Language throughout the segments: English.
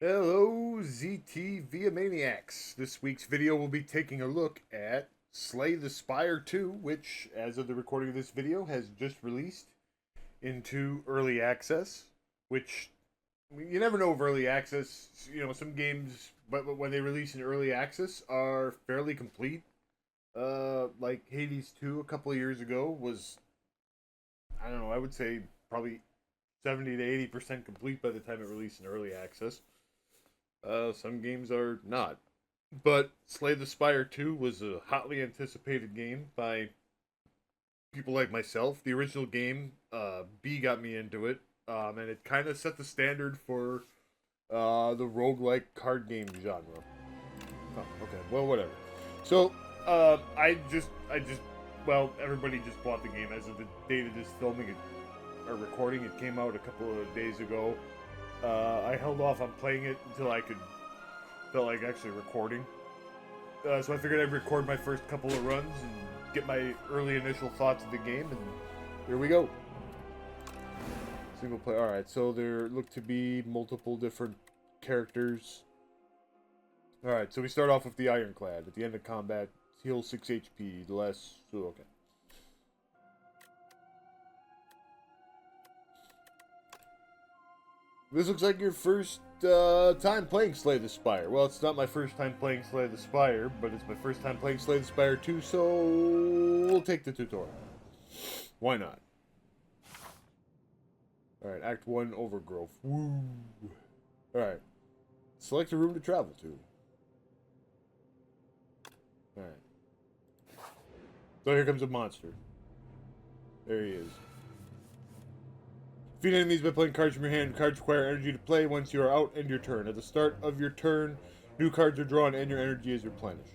Hello, ZTV Maniacs. This week's video will be taking a look at Slay the Spire 2, which, as of the recording of this video, has just released into early access. Which, you never know of early access. You know, some games, but when they release in early access, are fairly complete. Like Hades 2 a couple of years ago was, I don't know, I would say probably 70 to 80% complete by the time it released in early access. Some games are not. But Slay the Spire 2 was a hotly anticipated game by people like myself. The original game, B got me into it, and it kind of set the standard for the roguelike card game genre. Oh, okay, well, whatever. So, well, everybody just bought the game as of the date of this filming or recording. It came out a couple of days ago. I held off on playing it until I felt like actually recording. So I figured I'd record my first couple of runs and get my early initial thoughts of the game, and here we go. Single player. Alright, so there look to be multiple different characters. Alright, so we start off with the Ironclad. At the end of combat, heal 6 HP. The last... So, okay. This looks like your first time playing Slay the Spire. Well, it's not my first time playing Slay the Spire, but it's my first time playing Slay the Spire 2, so we'll take the tutorial. Why not? Alright, Act 1, Overgrowth. Woo! Alright. Select a room to travel to. Alright. So here comes a monster. There he is. Defeat enemies by playing cards from your hand. Cards require energy to play. Once you are out, end your turn. At the start of your turn, new cards are drawn and your energy is replenished.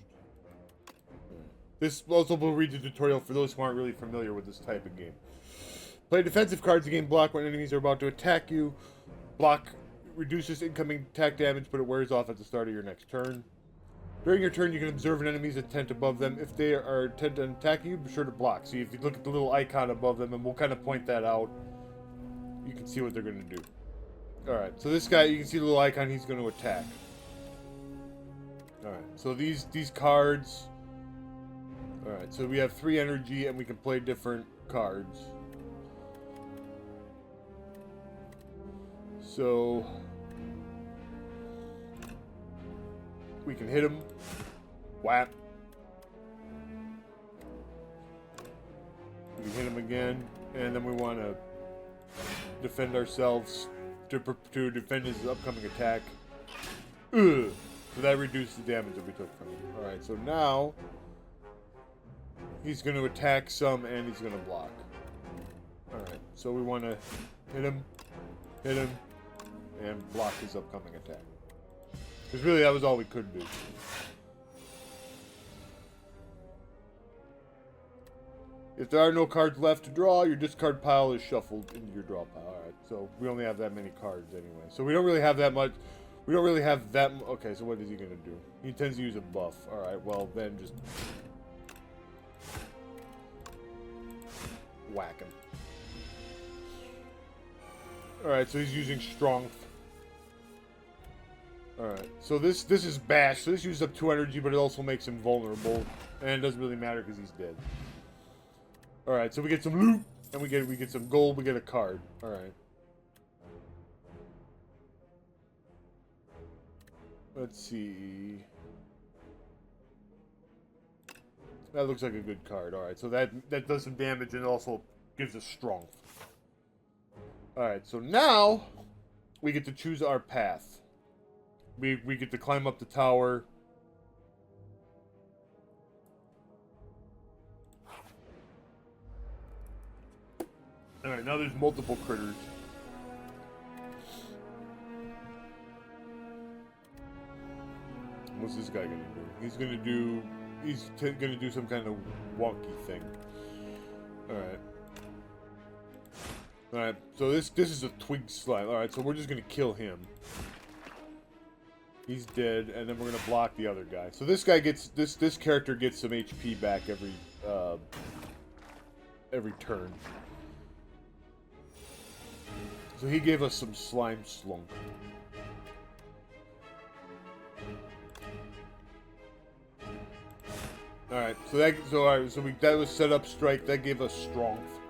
This also will read the tutorial for those who aren't really familiar with this type of game. Play defensive cards to gain block when enemies are about to attack you. Block reduces incoming attack damage, but it wears off at the start of your next turn. During your turn, you can observe an enemy's intent above them. If they are intent on attacking you, be sure to block. See, if you look at the little icon above them, and we'll kind of point that out, you can see what they're going to do. Alright, so this guy, you can see the little icon, he's going to attack. Alright, so these cards... Alright, so we have 3 energy, and we can play different cards. So... we can hit him. Whap. We can hit him again, and then we want to defend ourselves to defend his upcoming attack. Ugh. So that reduced the damage that we took from him. Alright, so now he's going to attack some and he's going to block. Alright, so we want to hit him, and block his upcoming attack. Because really that was all we could do. If there are no cards left to draw, your discard pile is shuffled into your draw pile. Alright, so we only have that many cards anyway. So we don't really have that much. We don't really have that... Okay, so what is he going to do? He intends to use a buff. Alright, well, then just... whack him. Alright, so he's using Strength. Alright, so this is Bash. So this uses up 2 energy, but it also makes him vulnerable. And it doesn't really matter because he's dead. Alright, so we get some loot, and we get some gold, we get a card. Alright. Let's see. That looks like a good card. Alright, so that does some damage and also gives us strength. Alright, so now we get to choose our path. We get to climb up the tower. Alright, now there's multiple critters. What's this guy gonna do? He's gonna do some kind of wonky thing. Alright. Alright, so this is a twig slime. Alright, so we're just gonna kill him. He's dead, and then we're gonna block the other guy. So this guy gets this character gets some HP back every turn. So he gave us some slime slunk. Alright, that was set up strike, that gave us strength.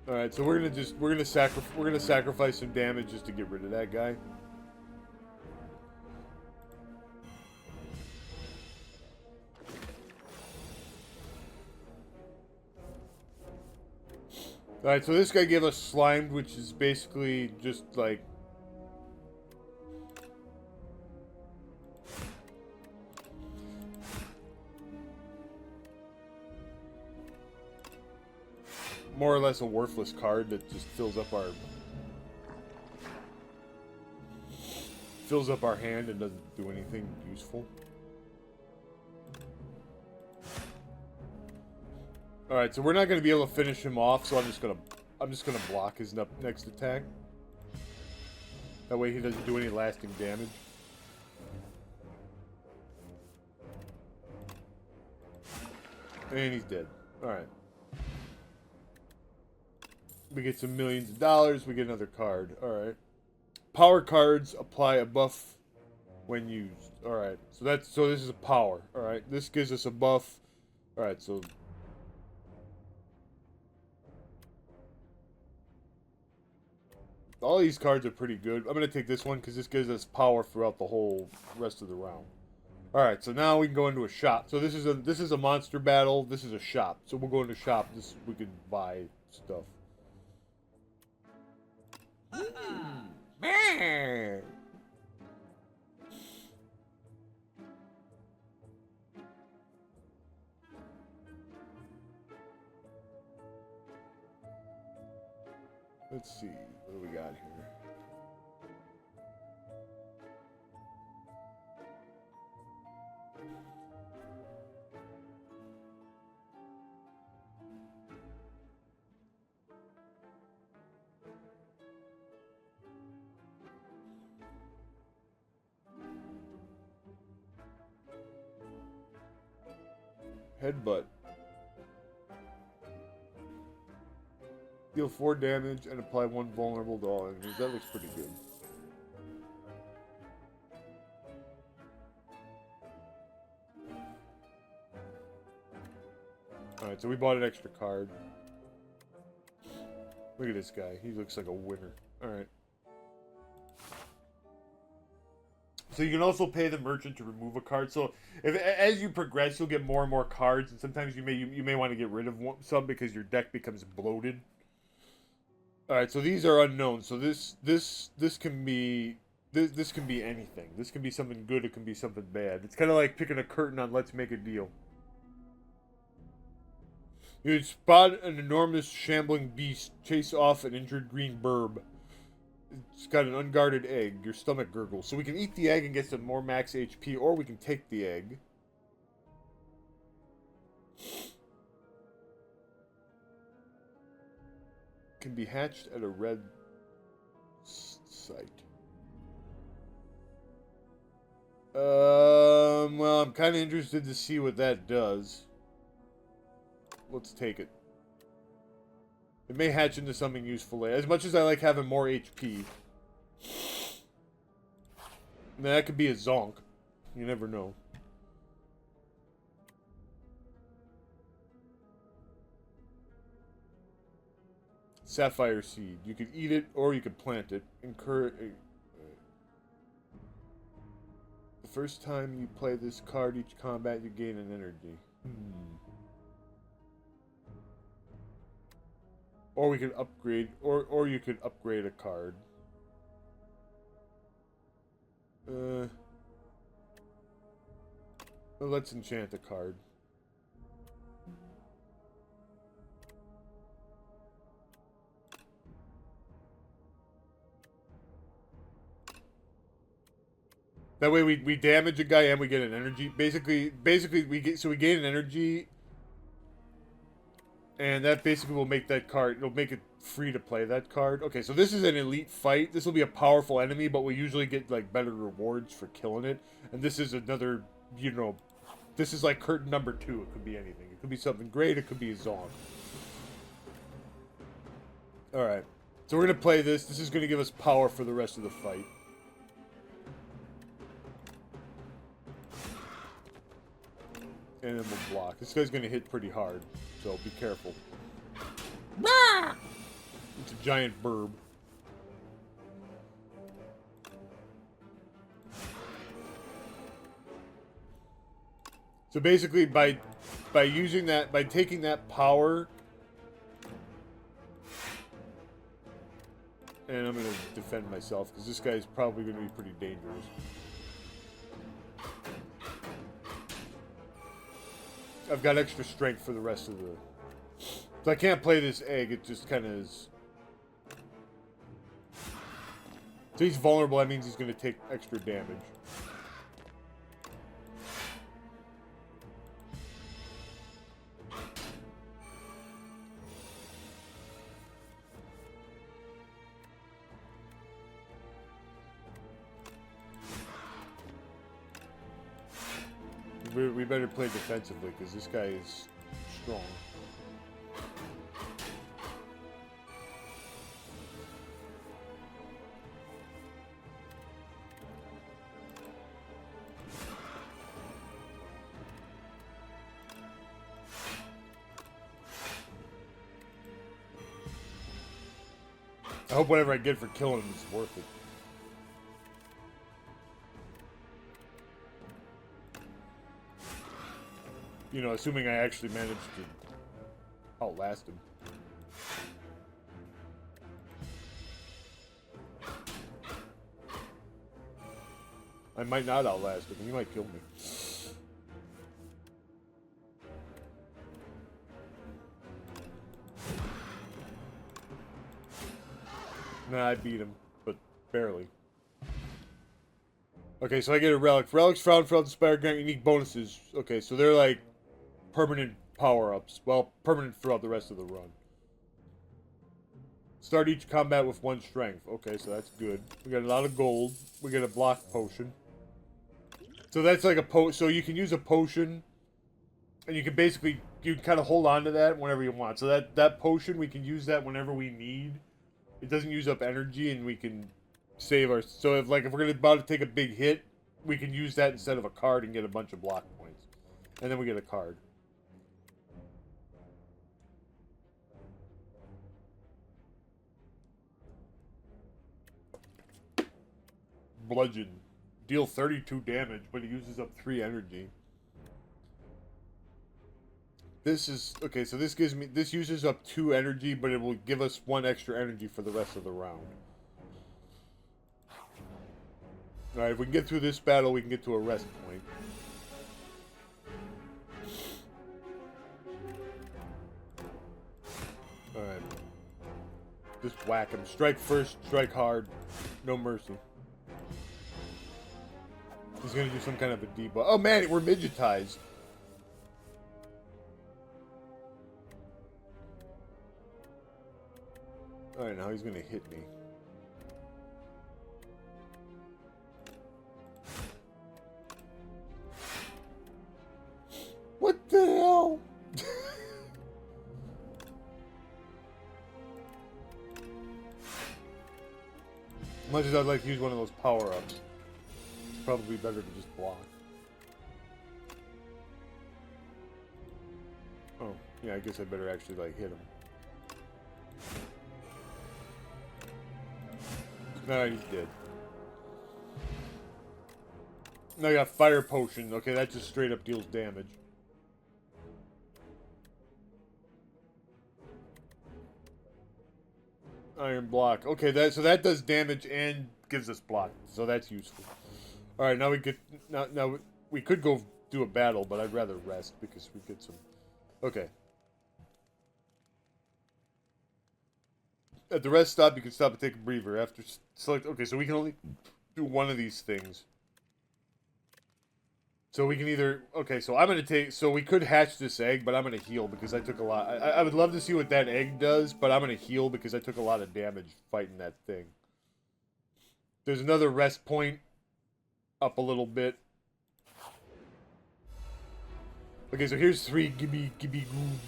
Alright, so we're gonna sacrifice some damage just to get rid of that guy. Alright, so this guy gave us Slimed, which is basically just like... more or less a worthless card that just fills up our hand and doesn't do anything useful. Alright, so we're not going to be able to finish him off, so I'm just gonna block his next attack. That way he doesn't do any lasting damage. And he's dead. Alright. We get some millions of dollars, we get another card. Alright. Power cards apply a buff when used. Alright. So this is a power. Alright. This gives us a buff. Alright, so all these cards are pretty good. I'm going to take this one because this gives us power throughout the whole rest of the round. Alright, so now we can go into a shop. So this is a monster battle. This is a shop. So we'll go into shop. We can buy stuff. Let's see. What do we got here? Headbutt. Deal 4 damage and apply 1 vulnerable to all enemies. That looks pretty good. Alright, so we bought an extra card. Look at this guy. He looks like a winner. Alright. So you can also pay the merchant to remove a card. So as you progress, you'll get more and more cards, and sometimes you may want to get rid of some because your deck becomes bloated. All right, so these are unknown. So this can be anything. This can be something good. It can be something bad. It's kind of like picking a curtain on Let's Make a Deal. You spot an enormous shambling beast chase off an injured green burb. It's got an unguarded egg. Your stomach gurgles. So we can eat the egg and get some more max HP, or we can take the egg. Can be hatched at a red site. Well, I'm kind of interested to see what that does. Let's take it. It may hatch into something useful later. As much as I like having more HP. That could be a zonk. You never know. Sapphire seed. You could eat it or you could plant it. The first time you play this card, each combat you gain an energy. Or we could upgrade, or you could upgrade a card. Well, let's enchant a card. That way we damage a guy and we get an energy. Basically we gain an energy, and that basically will make that card, it'll make it free to play that card. Okay, so this is an elite fight. This will be a powerful enemy, but we usually get like better rewards for killing it. And this is another, you know, this is like curtain number 2. It could be anything. It could be something great. It could be a Zong. Alright. So we're going to play this. This is going to give us power for the rest of the fight. And then we'll block. This guy's going to hit pretty hard, so be careful. It's a giant burb. So basically, by using that, by taking that power, and I'm going to defend myself because this guy is probably going to be pretty dangerous. I've got extra strength for the rest of the... So I can't play this egg, it just kind of is... So he's vulnerable, that means he's going to take extra damage. We better play defensively, because this guy is strong. I hope whatever I get for killing him is worth it. You know, assuming I actually managed to outlast him. I might not outlast him. He might kill me. Nah, I beat him, but barely. Okay, so I get a relic. Relics found throughout the Spire grant unique bonuses. Okay, so they're like permanent power-ups. Well, permanent throughout the rest of the run. Start each combat with 1 strength. Okay, so that's good. We got a lot of gold. We get a block potion. So that's like a so you can use a potion, and you can basically, you can kind of hold on to that whenever you want. So that potion, we can use that whenever we need. It doesn't use up energy, and we can save our... So if we're about to take a big hit, we can use that instead of a card and get a bunch of block points. And then we get a card. Bludgeon. Deal 32 damage, but it uses up 3 energy. This is... Okay, so this gives me... This uses up 2 energy, but it will give us 1 extra energy for the rest of the round. Alright, if we can get through this battle, we can get to a rest point. Alright. Just whack him. Strike first, strike hard. No mercy. He's gonna do some kind of a debuff. Oh man, we're midgetized. Alright, now he's gonna hit me. What the hell? Much as I'd like to use one of those power-ups, it's probably better to just block. Oh, yeah, I guess I better actually, hit him. No, he's dead. Now I got Fire Potion. Okay, that just straight up deals damage. Iron Block. Okay, so that does damage and gives us block. So that's useful. Alright, now we could... Now we could go do a battle, but I'd rather rest because we get some... Okay. At the rest stop, you can stop and take a breather. After select... Okay, so we can only do one of these things. So we can either... Okay, so I'm going to take... So we could hatch this egg, but I'm going to heal because I took a lot... I would love to see what that egg does, but I'm going to heal because I took a lot of damage fighting that thing. There's another rest point up a little bit. Okay, so here's 3 gibby goons.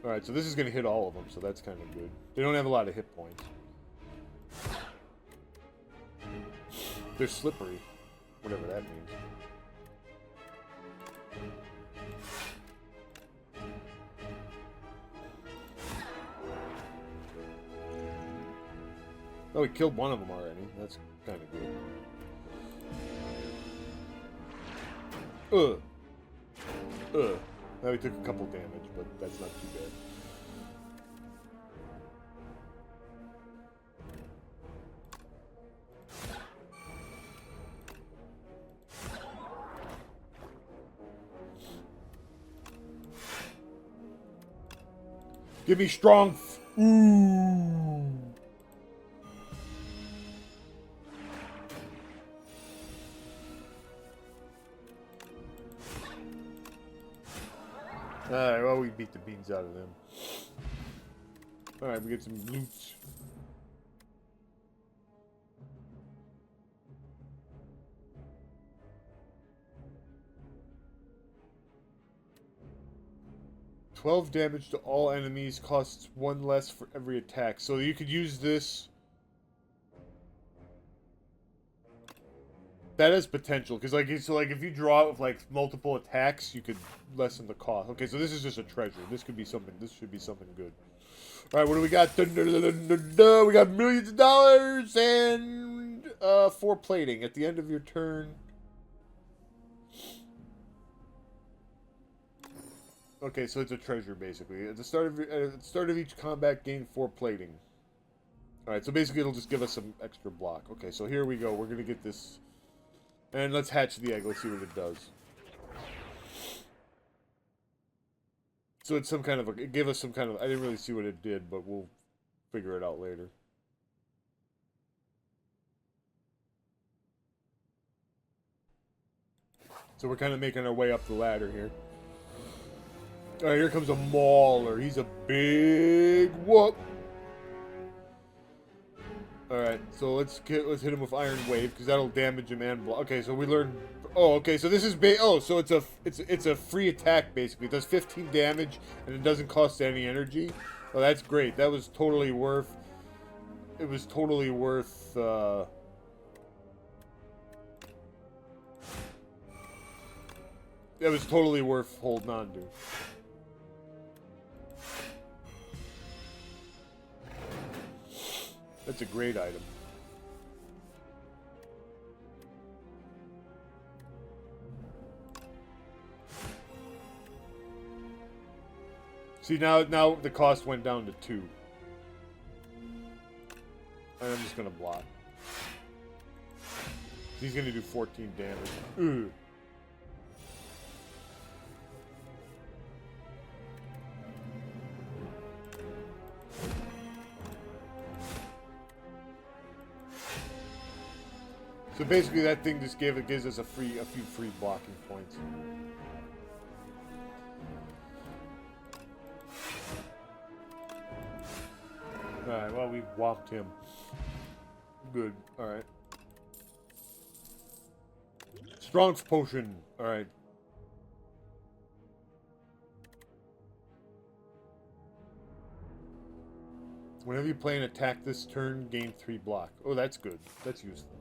Alright, so this is going to hit all of them, so that's kind of good. They don't have a lot of hit points. They're slippery. Whatever that means. Oh, we killed one of them already. That's kind of good. Now we took a couple damage, but that's not too bad. Give me strong. Ooh. Alright, well, we beat the beans out of them. Alright, we get some loot. $12 damage to all enemies, costs 1 less for every attack. So you could use this. That has potential, because like if you draw it with like multiple attacks, you could lessen the cost. Okay, so this is just a treasure. This could be something. This should be something good. All right, what do we got? We got millions of dollars and 4 plating at the end of your turn. Okay, so it's a treasure basically. At the start of each combat, gain 4 plating. All right, so basically it'll just give us some extra block. Okay, so here we go. We're gonna get this. And let's hatch the egg. Let's see what it does. So it's some kind of it gave us some kind of, I didn't really see what it did, but we'll figure it out later. So we're kind of making our way up the ladder here. Alright, here comes a mauler. He's a big whoop. Alright, so let's hit him with Iron Wave, because that'll damage him and block. Okay, so we learned. Oh, okay, so this is so it's a free attack basically. It does 15 damage and it doesn't cost any energy. Oh, that's great. That was totally worth. It was totally worth. It was totally worth holding on to. That's a great item. See, now the cost went down to 2. And I'm just gonna block. He's gonna do 14 damage. Ugh. So basically, that thing just gives us a few free blocking points. All right. Well, we whopped him. Good. All right. Strong's potion. All right. Whenever you play an attack this turn, gain 3 block. Oh, that's good. That's useful.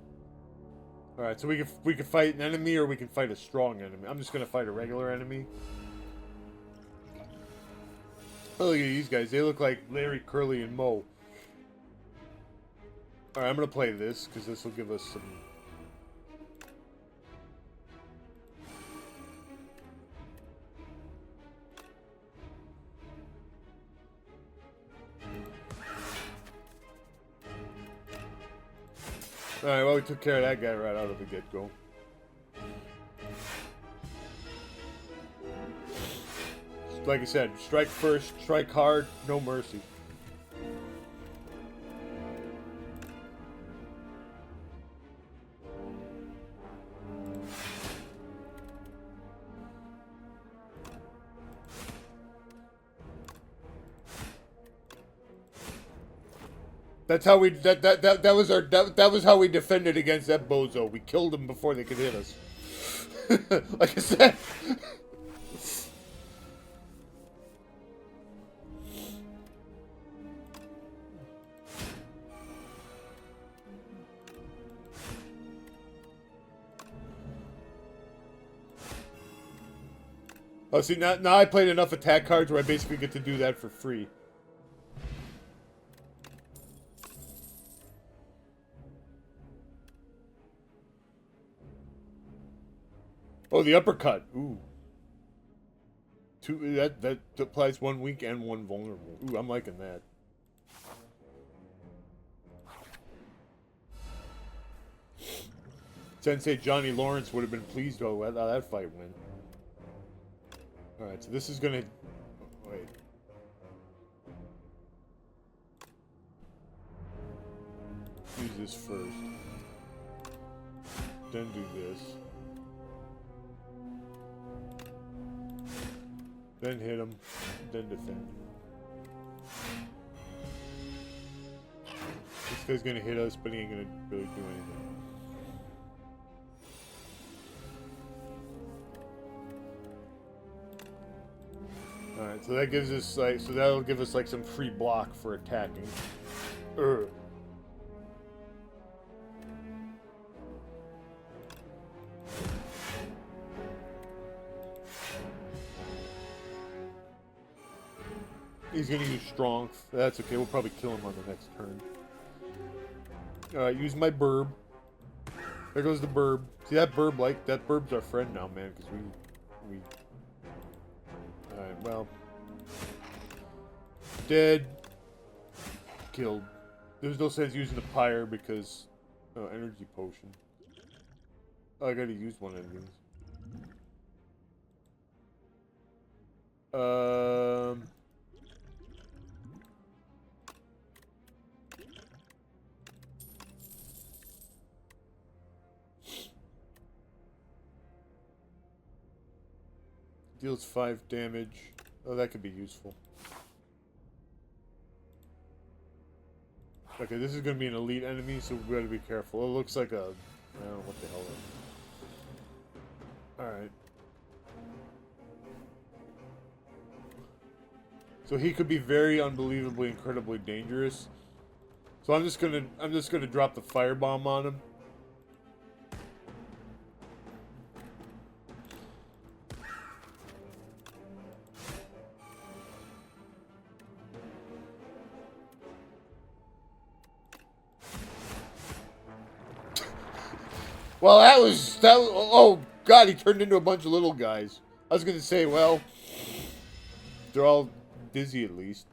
Alright, so we can fight an enemy or we can fight a strong enemy. I'm just gonna fight a regular enemy. Oh, look at these guys. They look like Larry, Curly, and Moe. Alright, I'm gonna play this, because this will give us some... Alright, well, we took care of that guy right out of the get-go. Like I said, strike first, strike hard, no mercy. That's how we that was how we defended against that bozo. We killed him before they could hit us. Like I said. Oh, see, now I played enough attack cards where I basically get to do that for free. Oh, the uppercut. Ooh. That applies 1 weak and 1 vulnerable. Ooh, I'm liking that. Sensei Johnny Lawrence would have been pleased how that fight went. Alright, so this is gonna... Wait. Use this first. Then do this. Then hit him. Then defend. This guy's gonna hit us, but he ain't gonna really do anything. Alright, so that gives us like, so that'll give us like some free block for attacking. He's gonna use strong. That's okay, we'll probably kill him on the next turn. Alright, use my burb. There goes the burb. See that burb, like, that burb's our friend now, man, because we... Alright, well... Dead. Killed. There's no sense using the pyre because... Oh, energy potion. Oh, I gotta use one of these. Deals 5 damage. Oh, that could be useful. Okay, this is going to be an elite enemy, so we got to be careful. It looks like a... I don't know what the hell that is. Alright. So he could be very unbelievably, incredibly dangerous. So I'm just gonna drop the firebomb on him. Well, oh god, he turned into a bunch of little guys. I was gonna say, well, they're all dizzy at least.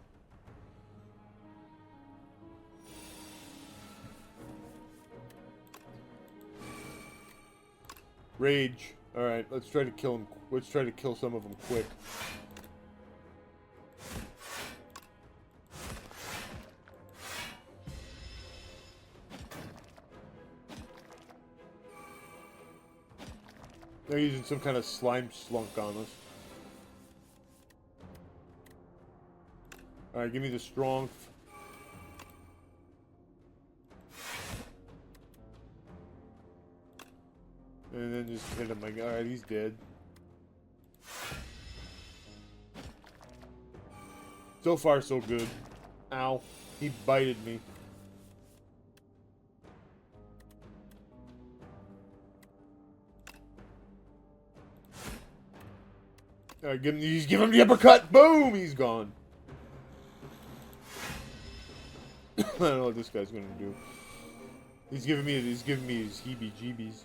Rage. Alright, let's try to kill him. Let's try to kill some of them quick. They're using some kind of slime slunk on us. Alright, give me the strong. And then just hit him. Like, alright, he's dead. So far, so good. Ow. He bited me. Alright, give him the uppercut. Boom! He's gone. I don't know what this guy's gonna do. He's giving me his heebie-jeebies.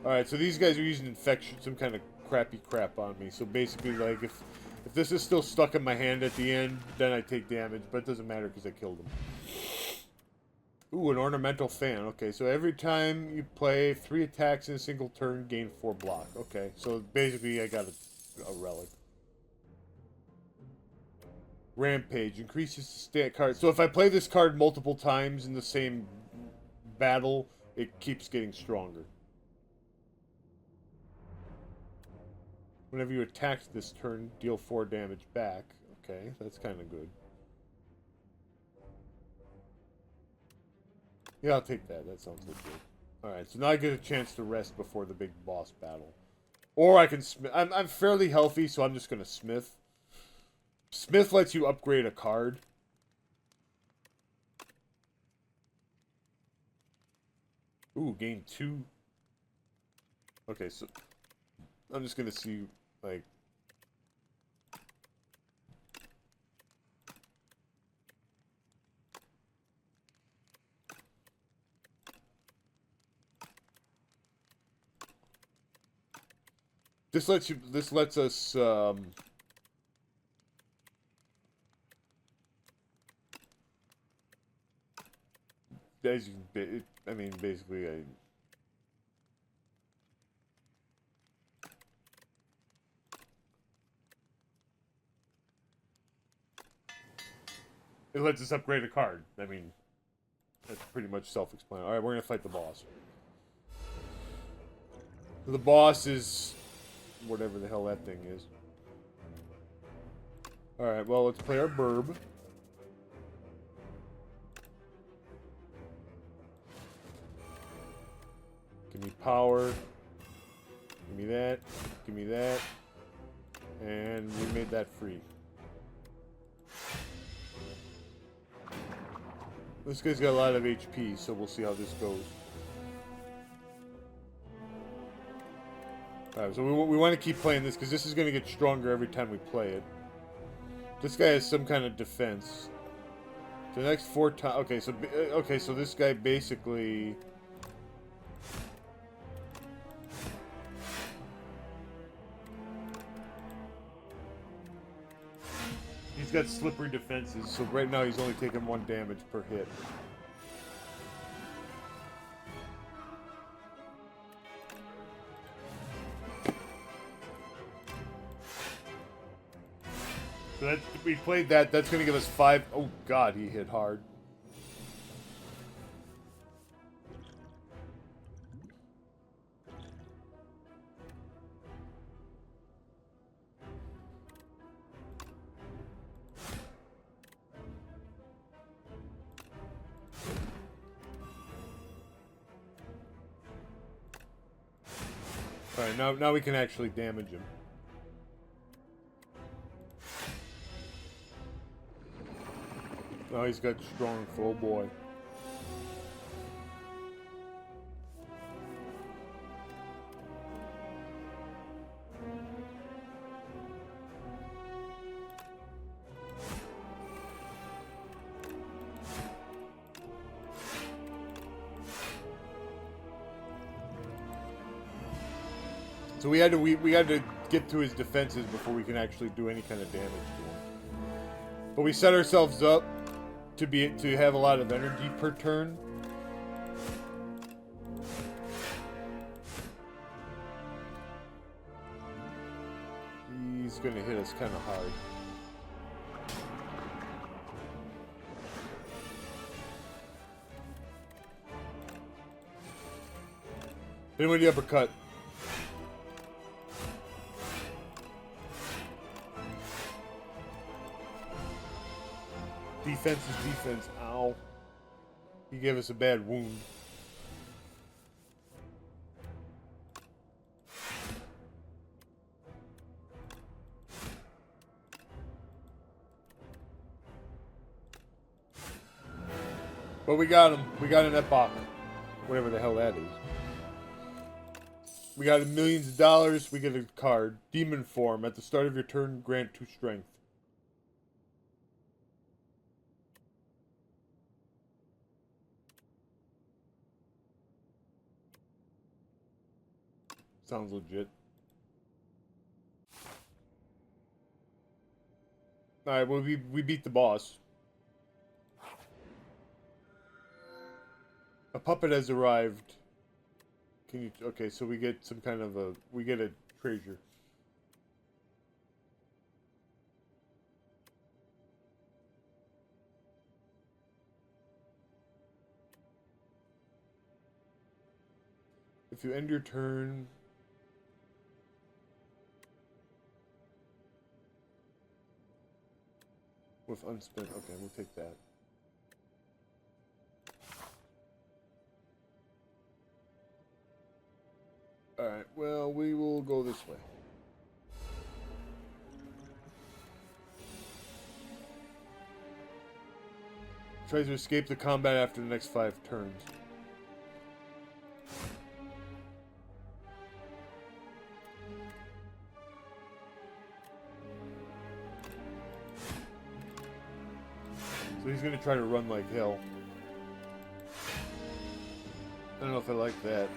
Alright, so these guys are using infection, some kind of crappy crap on me. So basically, like, if this is still stuck in my hand at the end, then I take damage, but it doesn't matter because I killed him. Ooh, an ornamental fan. Okay, so every time you play 3 attacks in a single turn, gain 4 block. Okay, so basically I got a relic. Rampage. Increases stat card. So if I play this card multiple times in the same battle, it keeps getting stronger. Whenever you attack this turn, deal 4 damage back. Okay, that's kind of good. Yeah, I'll take that. That sounds legit. Alright, so now I get a chance to rest before the big boss battle. Or I can smith. I'm fairly healthy, so I'm just going to smith. Smith lets you upgrade a card. Ooh, gain 2. Okay, so I'm just gonna see, like... This lets us, as you, I mean, basically, it lets us upgrade a card. I mean, that's pretty much self-explanatory. Alright, we're gonna fight the boss. The boss is whatever the hell that thing is. Alright, well, let's play our burb. Give me power. Give me that. Give me that. And we made that free. This guy's got a lot of HP, so we'll see how this goes. Alright, so we want to keep playing this, because this is going to get stronger every time we play it. This guy has some kind of defense. The next 4 times... Okay, so this guy basically... He's got slippery defenses, so right now he's only taking 1 damage per hit. So that, we played that, that's going to give us 5... Oh god, he hit hard. Alright, now we can actually damage him. Now he's got strong full boy. So we had to get to his defenses before we can actually do any kind of damage to him. But we set ourselves up to have a lot of energy per turn. He's gonna hit us kind of hard. Then with the uppercut. Defense is defense. Ow. He gave us a bad wound. But we got him. We got an epoch. Whatever the hell that is. We got millions of dollars. We get a card. Demon form. At the start of your turn, grant 2 strength. Sounds legit. Alright, well, we beat the boss. A puppet has arrived. Can you... Okay, so we get some kind of a... We get a treasure. If you end your turn... with unspent... Okay, we'll take that. Alright, well, we will go this way. Tries to escape the combat after the next 5 turns. So he's gonna try to run like hell. I don't know if I like that.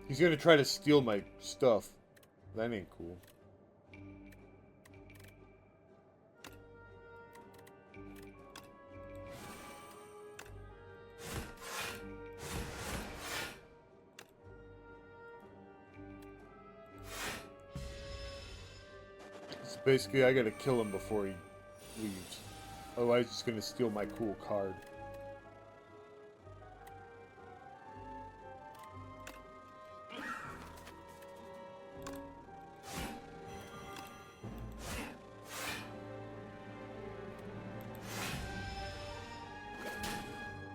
He's gonna try to steal my stuff. That ain't cool. So basically, I gotta kill him before he leaves. Otherwise, he's gonna steal my cool card.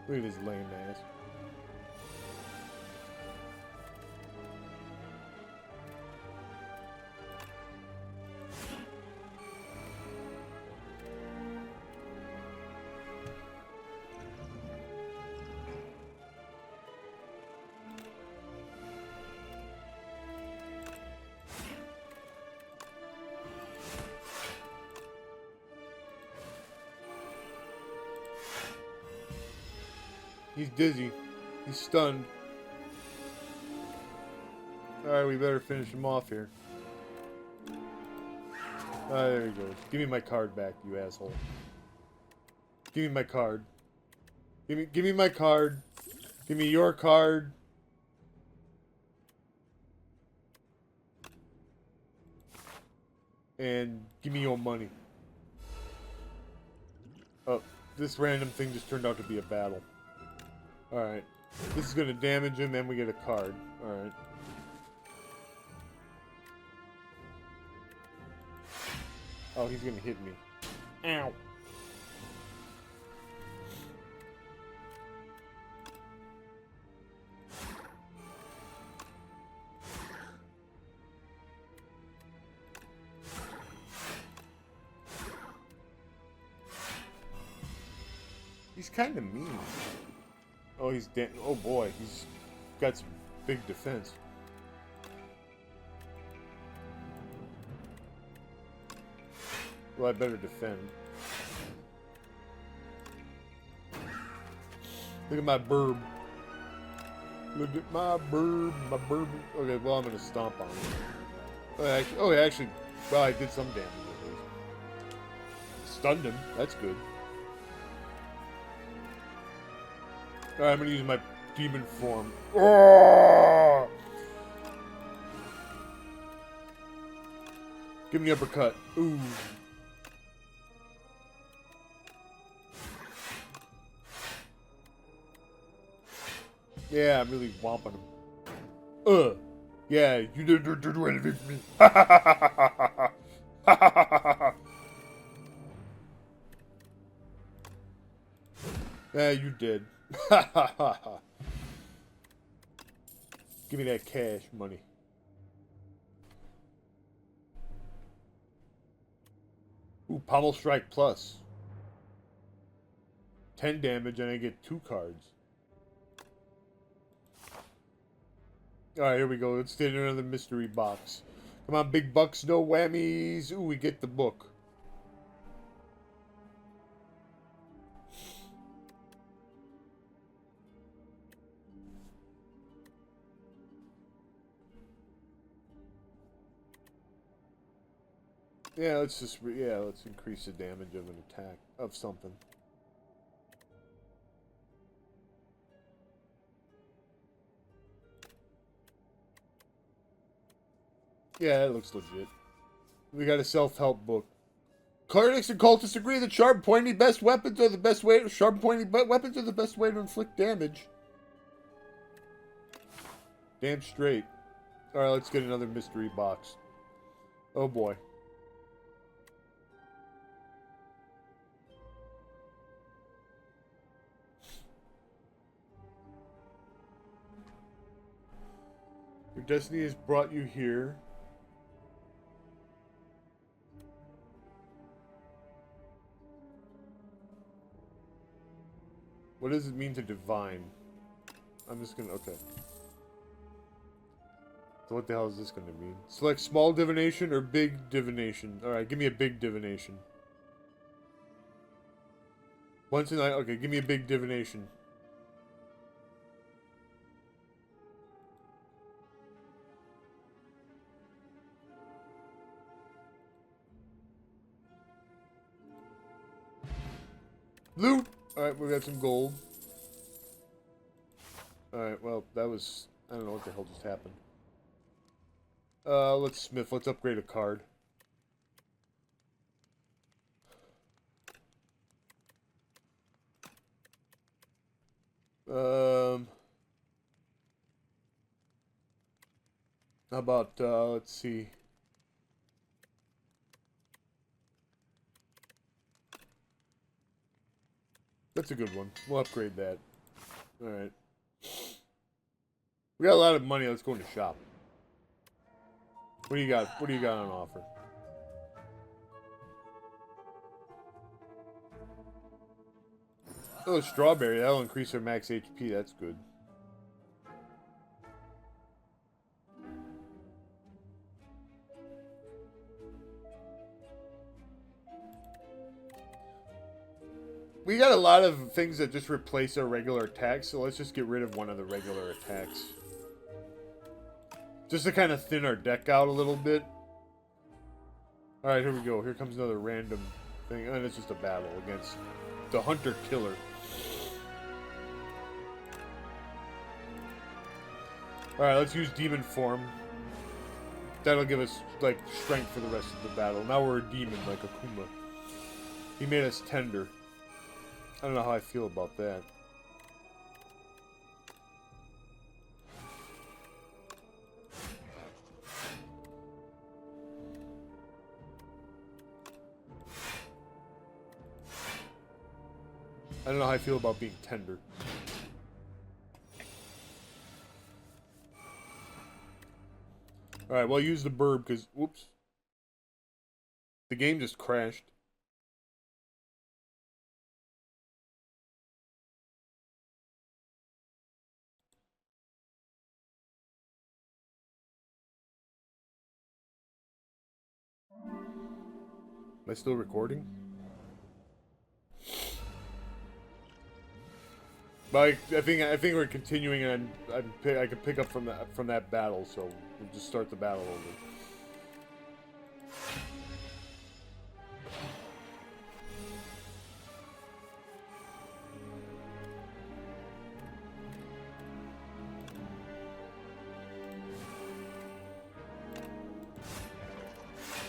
Look at his lame ass. He's dizzy. He's stunned. Alright, we better finish him off here. There he goes. Give me my card back, you asshole. Give me my card. Give me my card. Give me your card. And give me your money. Oh, this random thing just turned out to be a battle. Alright. This is going to damage him and we get a card. Alright. Oh, he's going to hit me. Ow. He's kind of mean. Oh, he's dead. Oh boy, he's got some big defense. Well, I better defend. Look at my burb. Look at my burb. My burb. Okay, well, I'm gonna stomp on him. Actually, well, I did some damage at least. Stunned him. That's good. Alright, I'm gonna use my demon form. Oh! Give me the uppercut. Ooh. Yeah, I'm really whomping him. Yeah, you didn't do anything to me. Ha ha ha ha ha ha ha ha. Yeah, you did. Ha ha ha ha. Give me that cash money. Ooh, Pommel Strike Plus. 10 damage and I get 2 cards. Alright, here we go. Let's get another mystery box. Come on, big bucks, no whammies. Ooh, we get the book. Yeah, let's just, let's increase the damage of an attack, of something. Yeah, that looks legit. We got a self-help book. Clerics and cultists agree that sharp, pointy weapons are the best way to inflict damage. Damn straight. Alright, let's get another mystery box. Oh boy. Your destiny has brought you here. What does it mean to divine? I'm just gonna, okay. So what the hell is this going to mean? Select small divination or big divination. Alright, give me a big divination. Once in okay, give me a big divination. Loot! Alright, we got some gold. Alright, well, that was... I don't know what the hell just happened. Let's smith. Let's upgrade a card. How about, let's see. That's a good one. We'll upgrade that. Alright. We got a lot of money. Let's go in the shop. What do you got? What do you got on offer? Oh, strawberry. That'll increase our max HP. That's good. We got a lot of things that just replace our regular attacks, so let's just get rid of one of the regular attacks. Just to kind of thin our deck out a little bit. Alright, here we go. Here comes another random thing. And it's just a battle against the Hunter-Killer. Alright, let's use Demon Form. That'll give us, like, strength for the rest of the battle. Now we're a demon, like Akuma. He made us tender. I don't know how I feel about that. I don't know how I feel about being tender. Alright, well, use the bird because... Whoops. The game just crashed. Am I still recording? But I think we're continuing, and I can pick up from that battle, so we'll just start the battle over.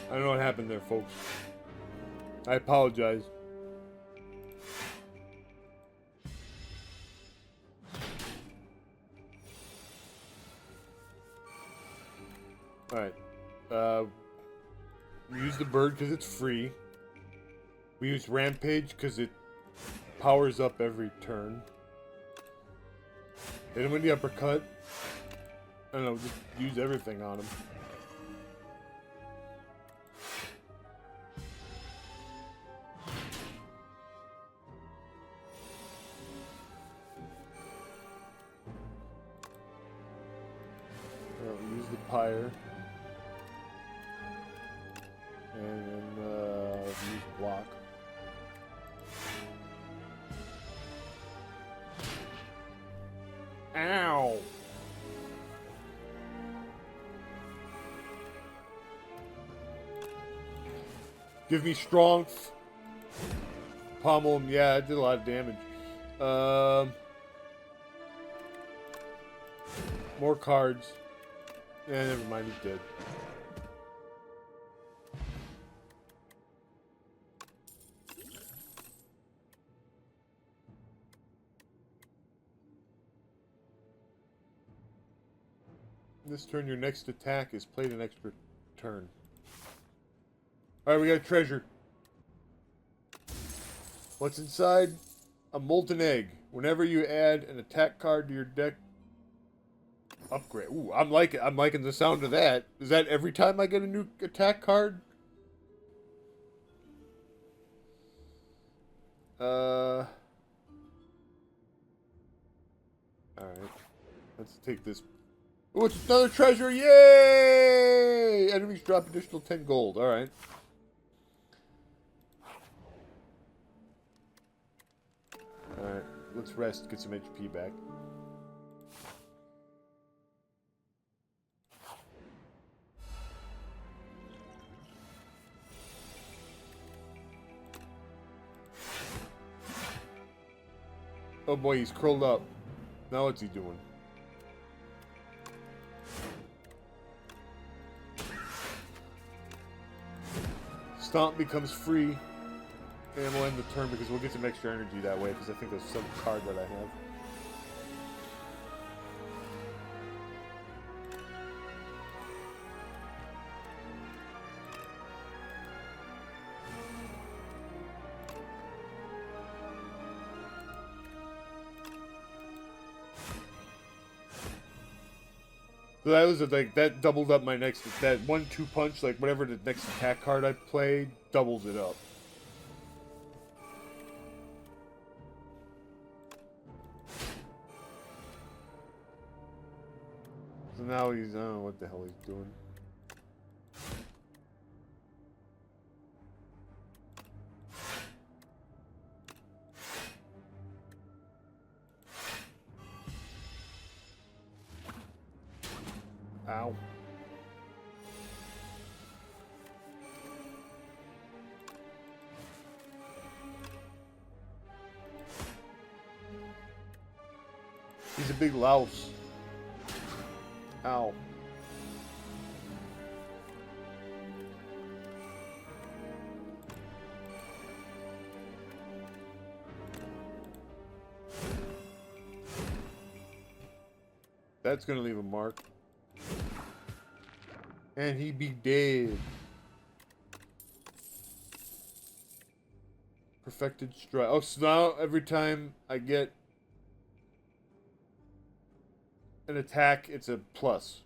I don't know what happened there, folks. I apologize. Alright. We use the bird because it's free. We use Rampage because it powers up every turn. Hit him with the uppercut. I don't know, just use everything on him. Use the pyre. And then use block. Ow! Give me strength. Pommel him. Yeah, it did a lot of damage. More cards. Yeah, never mind, he's dead. This turn, your next attack is played an extra turn. Alright, we got a treasure. What's inside? A molten egg. Whenever you add an attack card to your deck, upgrade. Ooh, I'm liking the sound of that. Is that every time I get a new attack card? Alright. Let's take this. Oh, it's another treasure! Yay! Enemies drop additional 10 gold. Alright. Alright, let's rest, get some HP back. Oh boy, he's curled up. Now what's he doing? Stomp becomes free. And we'll end the turn because we'll get some extra energy that way because I think there's some card that I have. So that was like that doubled up my next, that 1-2 punch, like whatever the next attack card I played doubles it up. So now he's, I don't know what the hell he's doing. Ow. He's a big louse. Ow. That's gonna leave a mark. And he be dead. Perfected strike. Oh, so now every time I get an attack, it's a plus.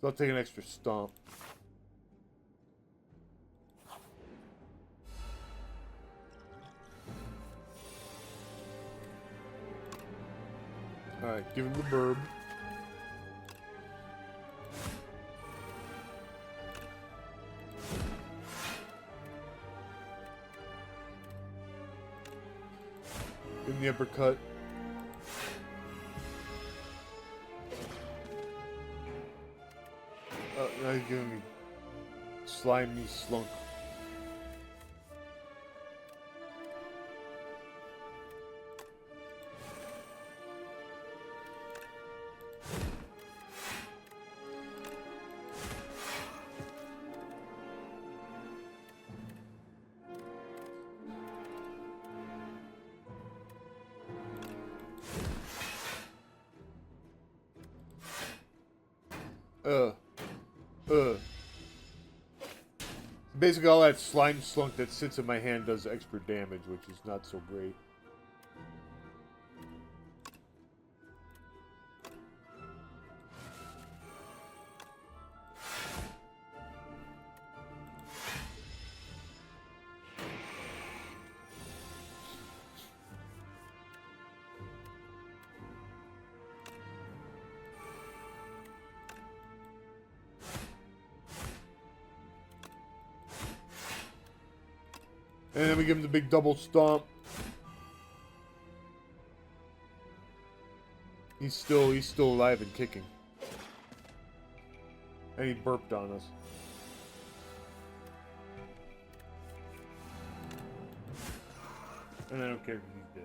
So I'll take an extra stomp. Alright, give him the burb. Give him the uppercut. Oh, now he's giving me slimy slunk. Basically, all that slime slunk that sits in my hand does extra damage, which is not so great. And then we give him the big double stomp. He's still alive and kicking. And he burped on us. And I don't care if he's dead.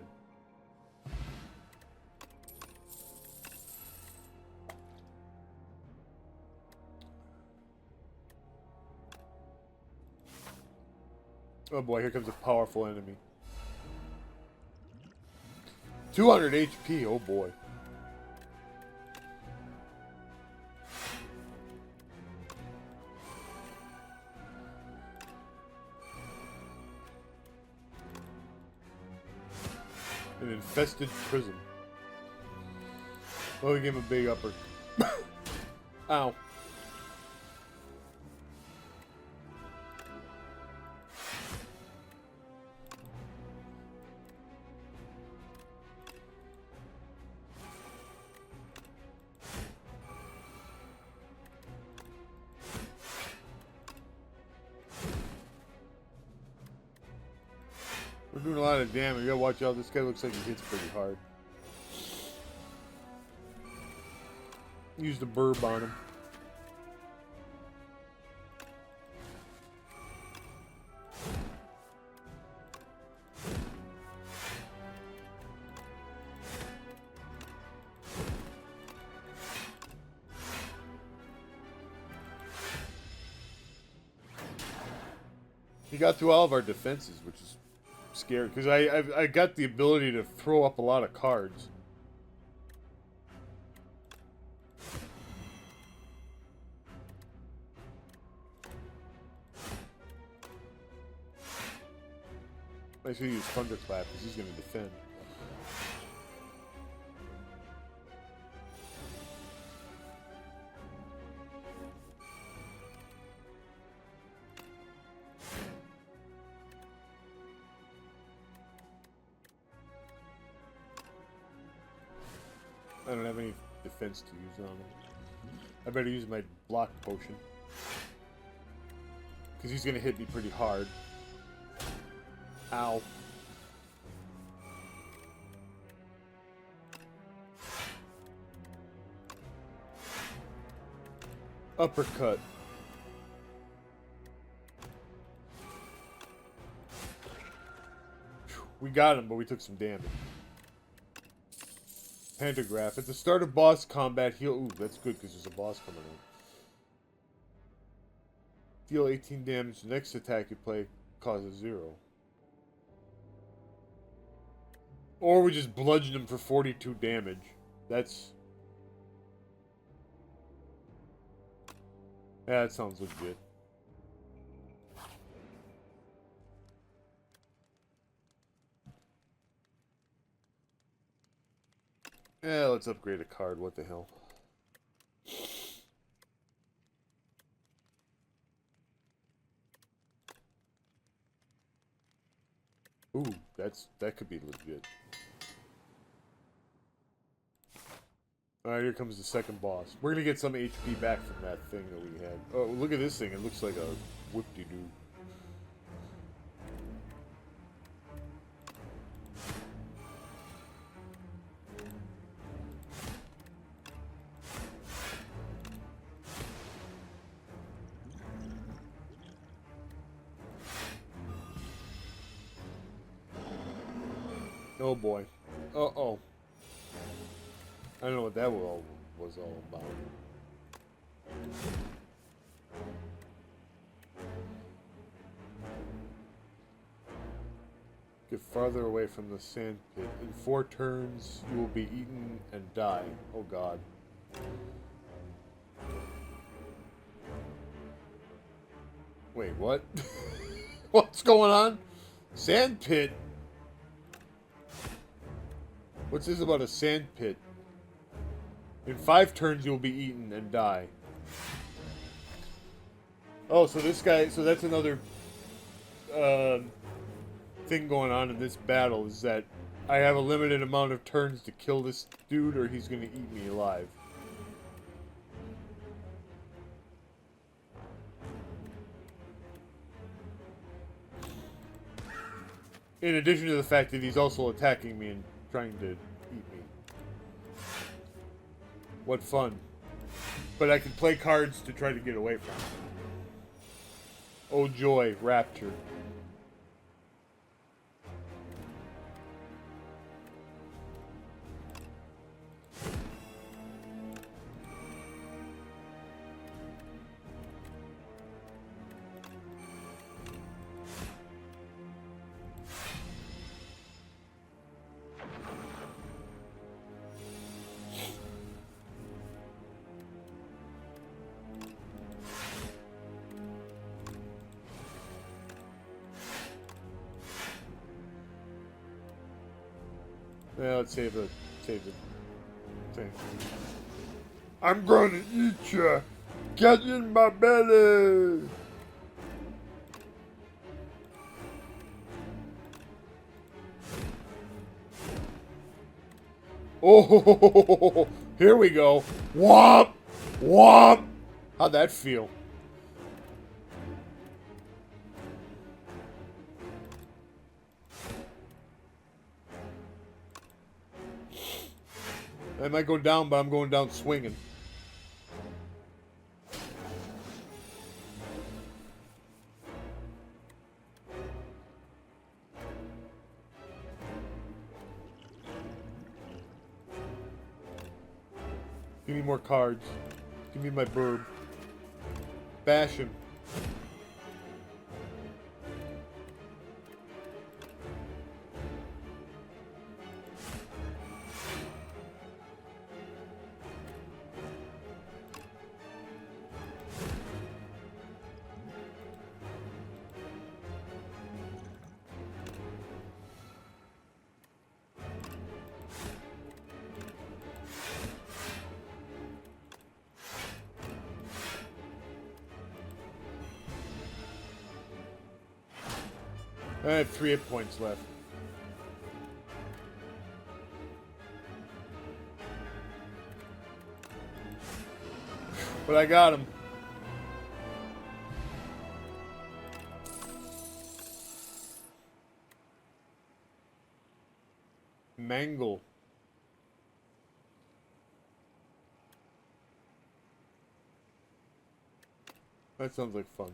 Oh boy, here comes a powerful enemy. 200 HP, oh boy. An infested prison. Oh, we gave him a big upper. Ow. doing a lot of damage. You gotta watch out. This guy looks like he hits pretty hard. Use the burb on him. He got through all of our defenses, which is scary, because I got the ability to throw up a lot of cards. I should use Thunderclap, because he's going to defend. I don't have any defense to use on him. I better use my block potion. Because he's going to hit me pretty hard. Ow. Uppercut. We got him, but we took some damage. Pentagraph. At the start of boss combat, heal... Ooh, that's good because there's a boss coming up. Deal 18 damage. The next attack you play causes 0. Or we just bludgeon him for 42 damage. That's... Yeah, that sounds legit. Yeah, let's upgrade a card. What the hell? Ooh, that could be legit. Alright, here comes the second boss. We're gonna get some HP back from that thing that we had. Oh, look at this thing. It looks like a whoop-de-doo. Oh boy. Uh-oh. I don't know what that was all about. Get farther away from the sand pit. In 4 turns, you will be eaten and die. Oh god. Wait, what? What's going on? Sand pit? What's this about a sand pit? In 5 turns, you'll be eaten and die. Oh, so this guy... So that's another thing going on in this battle, is that I have a limited amount of turns to kill this dude, or he's going to eat me alive. In addition to the fact that he's also attacking me and trying to eat me. What fun. But I can play cards to try to get away from him. Oh joy, rapture. Yeah, let's save the thing. I'm gonna eat ya! Get in my belly! Oh, here we go. Whomp! Whomp! How'd that feel? I might go down, but I'm going down swinging. Give me more cards. Give me my burb. Bash him. I have 3 hit points left. But I got him. Mangle. That sounds like fun.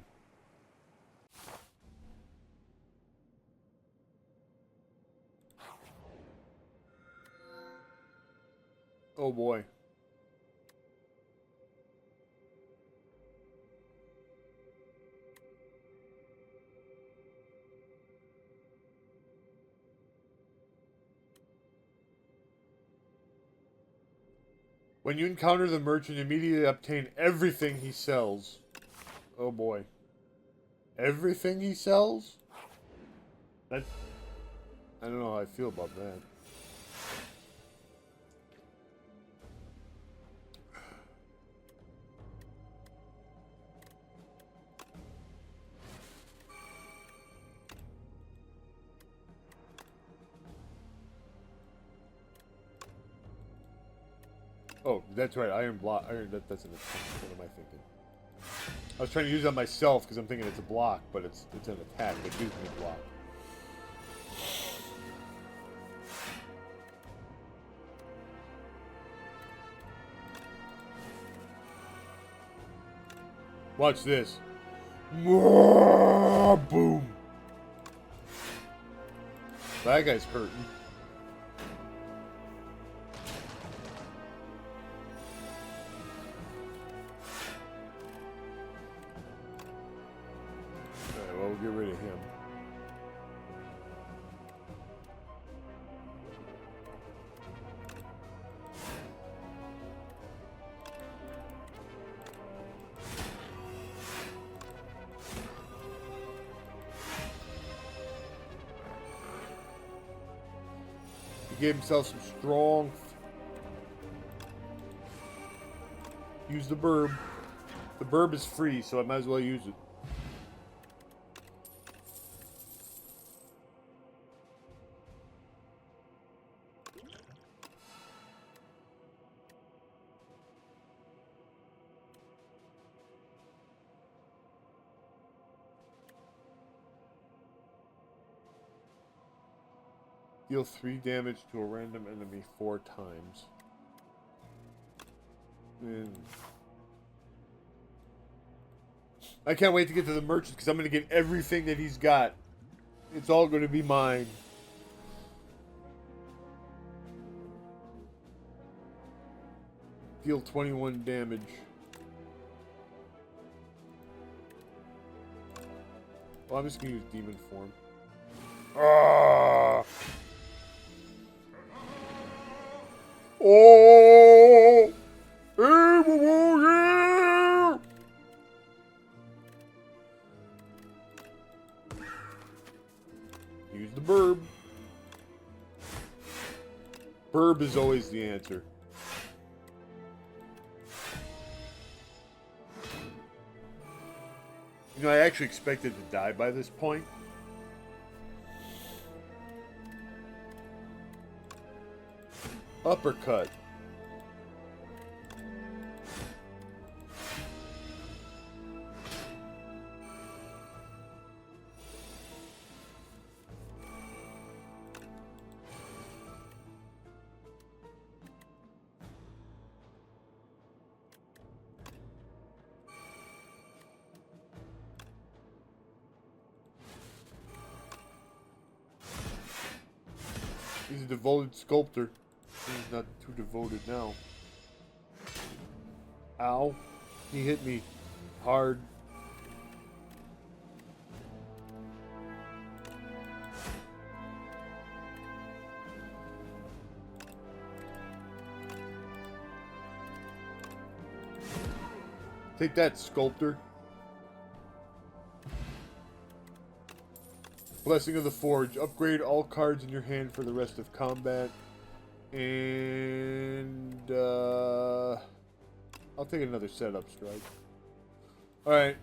Oh boy. When you encounter the merchant, immediately obtain everything he sells. Oh boy. Everything he sells? That... I don't know how I feel about that. Oh, that's right. Iron block. Iron. That's an attack. What am I thinking? I was trying to use it on myself because I'm thinking it's a block, but it's an attack. It gives me block. Watch this. Boom. That guy's hurting. Alright, well, we'll get rid of him. He gave himself some strong... Use the burb. The burb is free, so I might as well use it. Deal 3 damage to a random enemy 4 times. I can't wait to get to the merchant because I'm going to get everything that he's got. It's all going to be mine. Deal 21 damage. Well, I'm just going to use demon form. Ah! Oh! Yeah! Use the burb. Burb is always the answer. You know, I actually expected to die by this point. Uppercut. He's a devoted sculptor. He's not too devoted now. Ow. He hit me hard. Take that, sculptor. Blessing of the Forge. Upgrade all cards in your hand for the rest of combat. And I'll take another setup strike. Alright.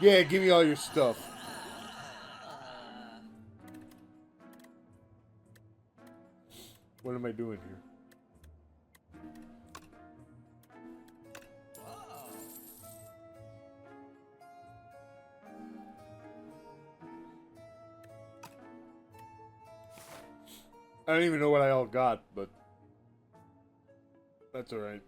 Yeah, give me all your stuff. What am I doing here? I don't even know what I all got, but that's alright.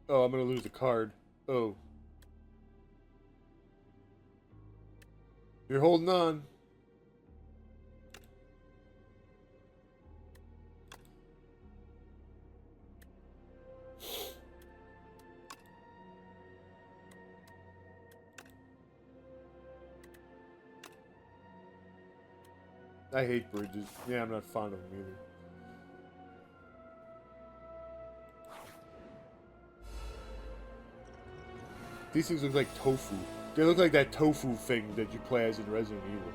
Oh, I'm gonna lose a card. Oh. You're holding on. I hate bridges. Yeah, I'm not fond of them either. These things look like tofu. They look like that tofu thing that you play as in Resident Evil.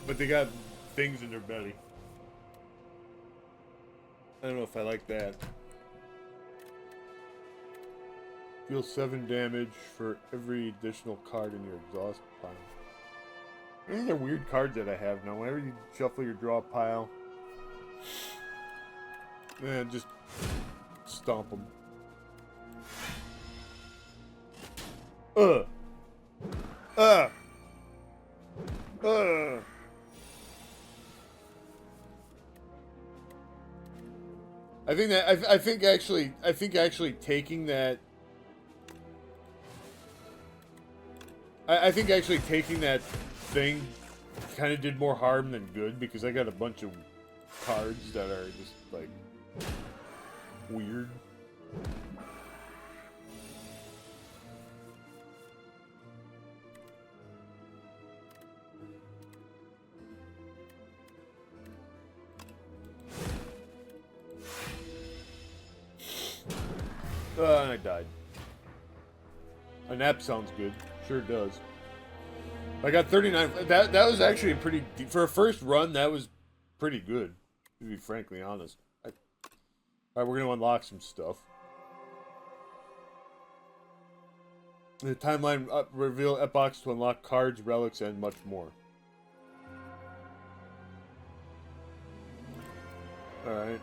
But they got things in their belly. I don't know if I like that. Deal 7 damage for every additional card in your exhaust pile. These are weird cards that I have now. Whenever you shuffle your draw pile, just stomp them. I think actually taking that. I think actually taking that thing kind of did more harm than good, because I got a bunch of cards that are just like weird. And I died. A nap sounds good. Sure does. I got 39. That was actually a pretty... For a first run, that was pretty good, to be frankly honest. Alright, we're going to unlock some stuff. The timeline reveal epochs to unlock cards, relics, and much more. Alright.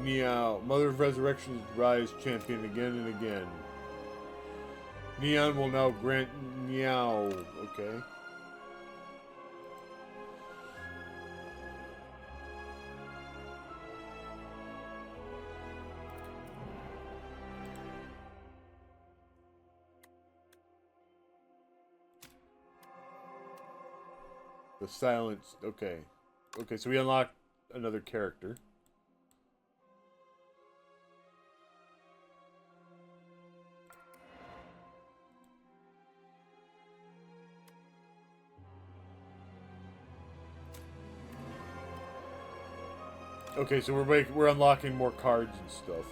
Meow. Mother of Resurrections rise champion again and again. Neon will now grant meow. Okay. The silence. Okay. Okay, so we unlocked another character. Okay, so we're unlocking more cards and stuff.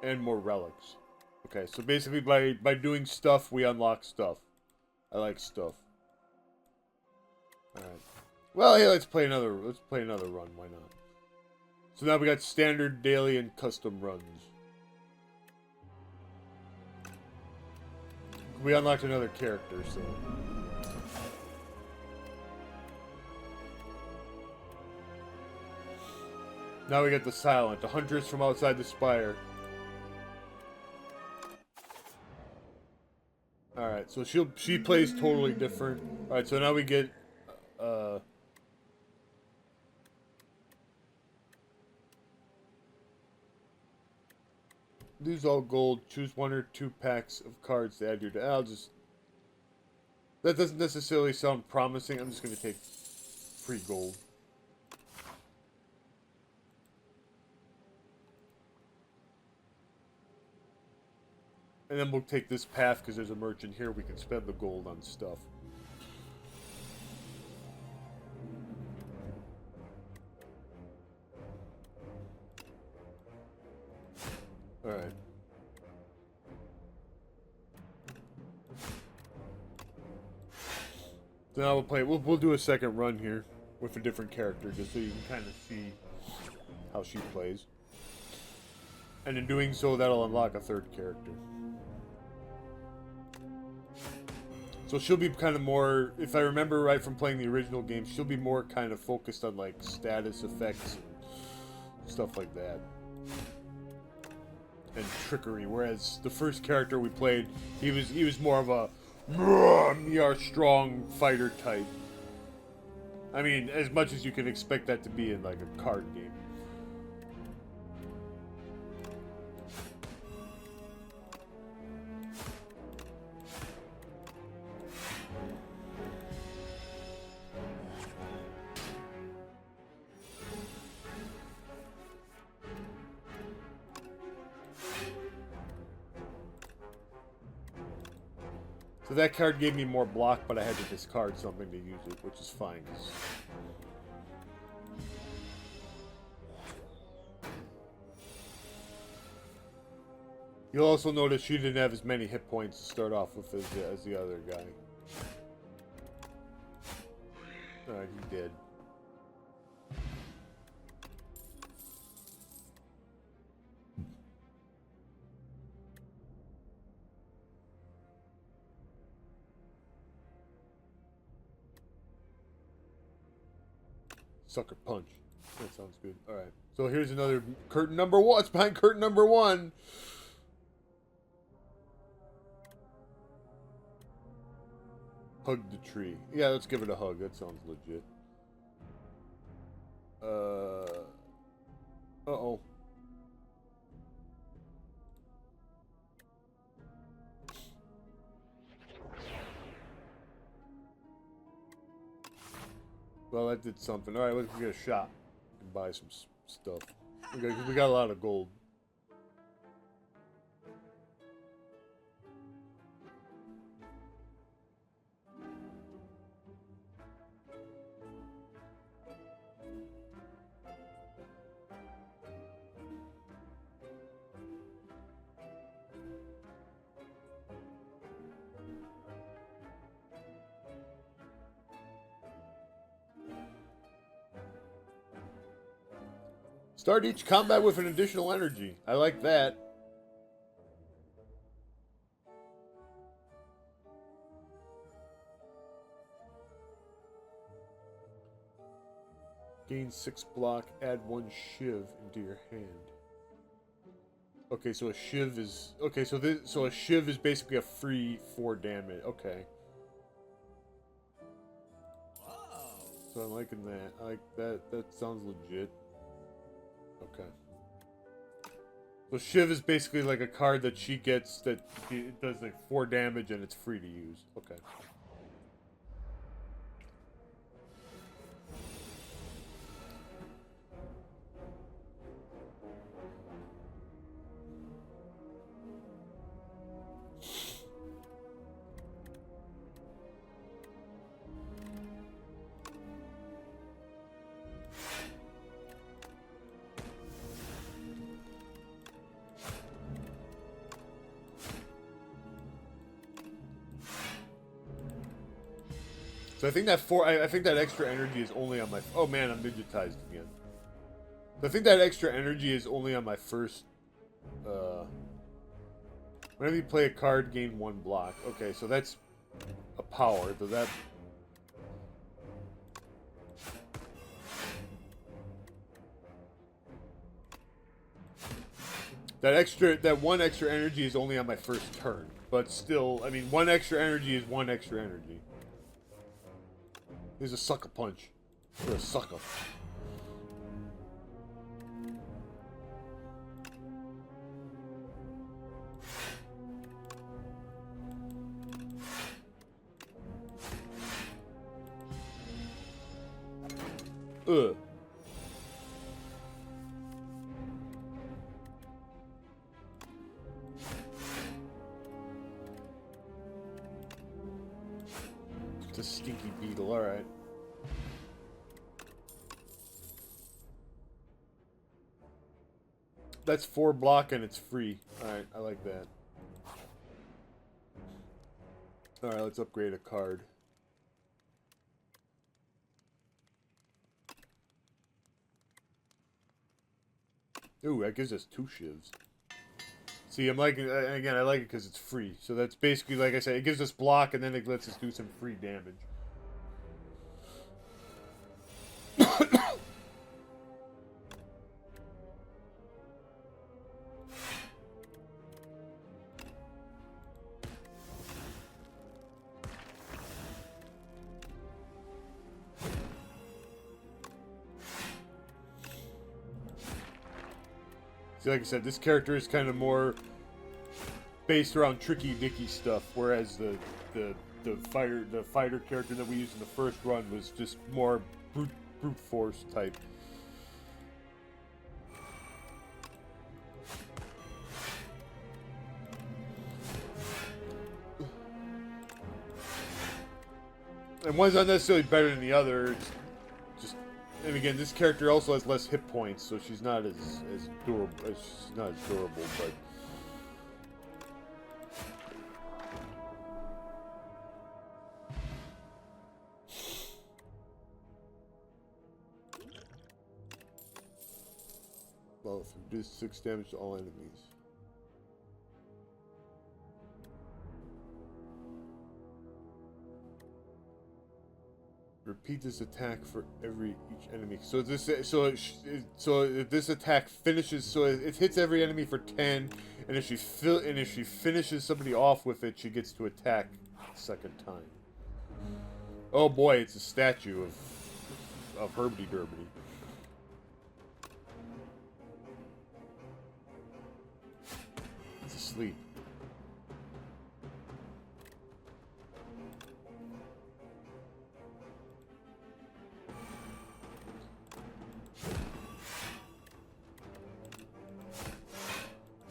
and more relics. Okay, so basically by doing stuff, we unlock stuff. I like stuff. Alright. Well, hey, let's play another run. Why not? So now we got standard, daily, and custom runs. We unlocked another character, so... Now we get the Silent, the Huntress from outside the Spire. Alright, so she plays totally different. Alright, so now we get... Lose all gold. Choose 1 or 2 packs of cards to add your... I'll just... That doesn't necessarily sound promising. I'm just going to take free gold. And then we'll take this path because there's a merchant here. We can spend the gold on stuff. Alright. So now we'll play. We'll do a second run here with a different character just so you can kind of see how she plays. And in doing so, that'll unlock a third character. So she'll be kind of more, if I remember right from playing the original game, she'll be more kind of focused on like status effects and stuff like that. And trickery, whereas the first character we played, he was more of a strong fighter type. I mean, as much as you can expect that to be in like a card game. So that card gave me more block, but I had to discard something to use it, which is fine. You'll also notice she didn't have as many hit points to start off with as the other guy. Alright, he did. Sucker punch. That sounds good. Alright. So here's another curtain number 1. It's behind curtain number 1. Hug the tree. Yeah, let's give it a hug. That sounds legit. Uh-oh. Well, that did something. Alright, let's get a shop and buy some stuff. We got a lot of gold. Start each combat with an additional energy. I like that. Gain 6 block, add 1 shiv into your hand. Okay, so a shiv is... Okay, so a shiv is basically a free 4 damage. Okay. So I'm liking that. I like that. That sounds legit. Okay. So Shiv is basically like a card that she gets that it does like 4 damage and it's free to use. Okay. So I think that I think that extra energy is only on my. Oh man, I'm digitized again. So I think that extra energy is only on my first. Whenever you play a card, gain 1 block. Okay, so that's a power. Does that? That 1 extra energy is only on my first turn, but still, I mean, 1 extra energy is 1 extra energy. Here's a sucker punch. You're a sucker. Ugh. It's a stinky beetle, alright. That's 4 block and it's free. Alright, I like that. Alright, let's upgrade a card. Ooh, that gives us 2 shivs. See, I'm liking, again, I like it because it's free. So that's basically, like I said, it gives us block and then it lets us do some free damage. See, like I said, this character is kind of more based around tricky dicky stuff, whereas the fighter character that we used in the first run was just more brute force type. And one's not necessarily better than the other. It's just, and again, this character also has less hit points, so she's not as durable. She's not as durable, but. Well, reduce 6 damage to all enemies. Repeat this attack for each enemy. So if this attack finishes, so it hits every enemy for 10, and if she finishes somebody off with it, she gets to attack a second time. Oh boy, it's a statue of Herbity Derbity. It's asleep.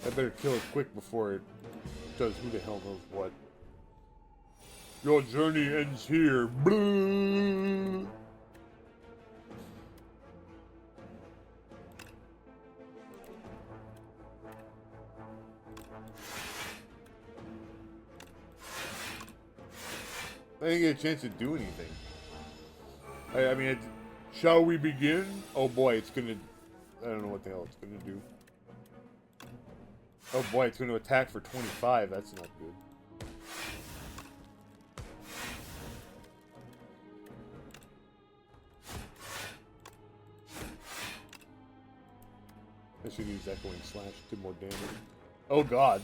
I better kill it quick before it does who the hell knows what. Your journey ends here. Blah. I didn't get a chance to do anything. I mean, shall we begin? Oh boy, it's gonna... I don't know what the hell it's gonna do. Oh boy, it's going to attack for 25. That's not good. I should use Echoing Slash to do more damage. Oh god.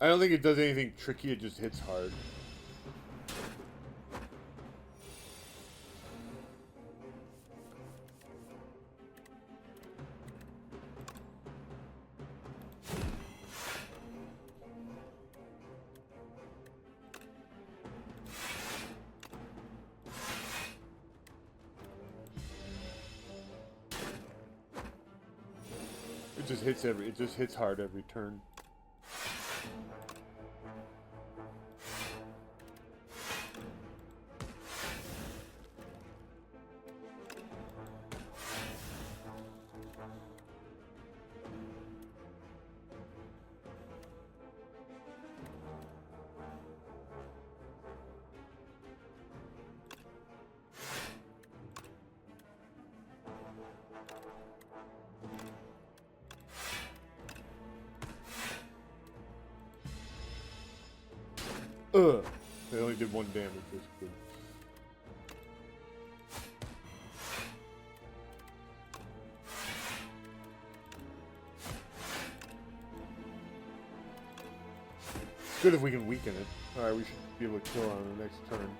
I don't think it does anything tricky, it just hits hard. It just hits it just hits hard every turn. They only did 1 damage, that's good. It's good if we can weaken it. Alright, we should be able to kill it on the next turn.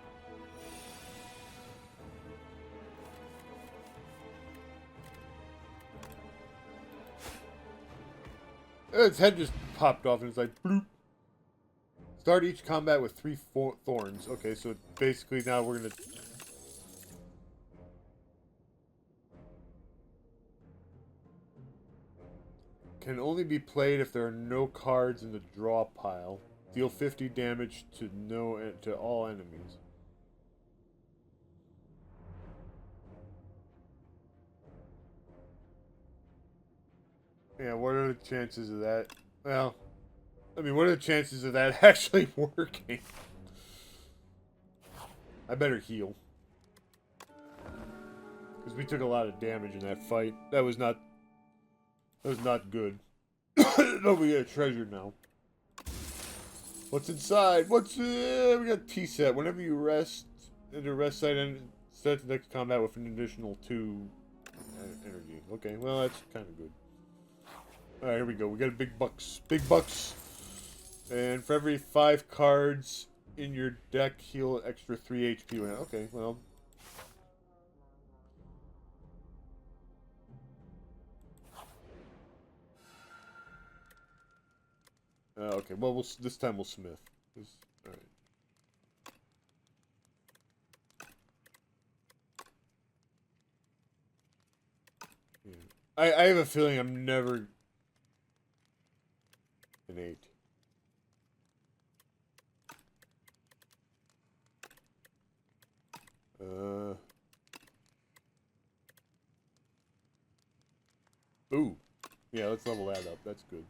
Its head just popped off and it's like, bloop. Start each combat with 3 thorns. Okay, so basically now we're gonna... Can only be played if there are no cards in the draw pile. Deal 50 damage to all enemies. Yeah, what are the chances of that? Well... I mean, what are the chances of that actually working? I better heal. Because we took a lot of damage in that fight. That was not good. No, we got a treasure now. What's inside? We got T-set. Whenever you rest, the rest site and start the next combat with an additional 2 energy. Okay, well, that's kind of good. Alright, here we go. We got a big bucks. Big bucks. And for every 5 cards in your deck, heal extra 3 HP. Okay, well. Okay, well, this time we'll smith. Alright. Yeah. I have a feeling I'm never an 8. Ooh. Yeah, let's level that up. That's good.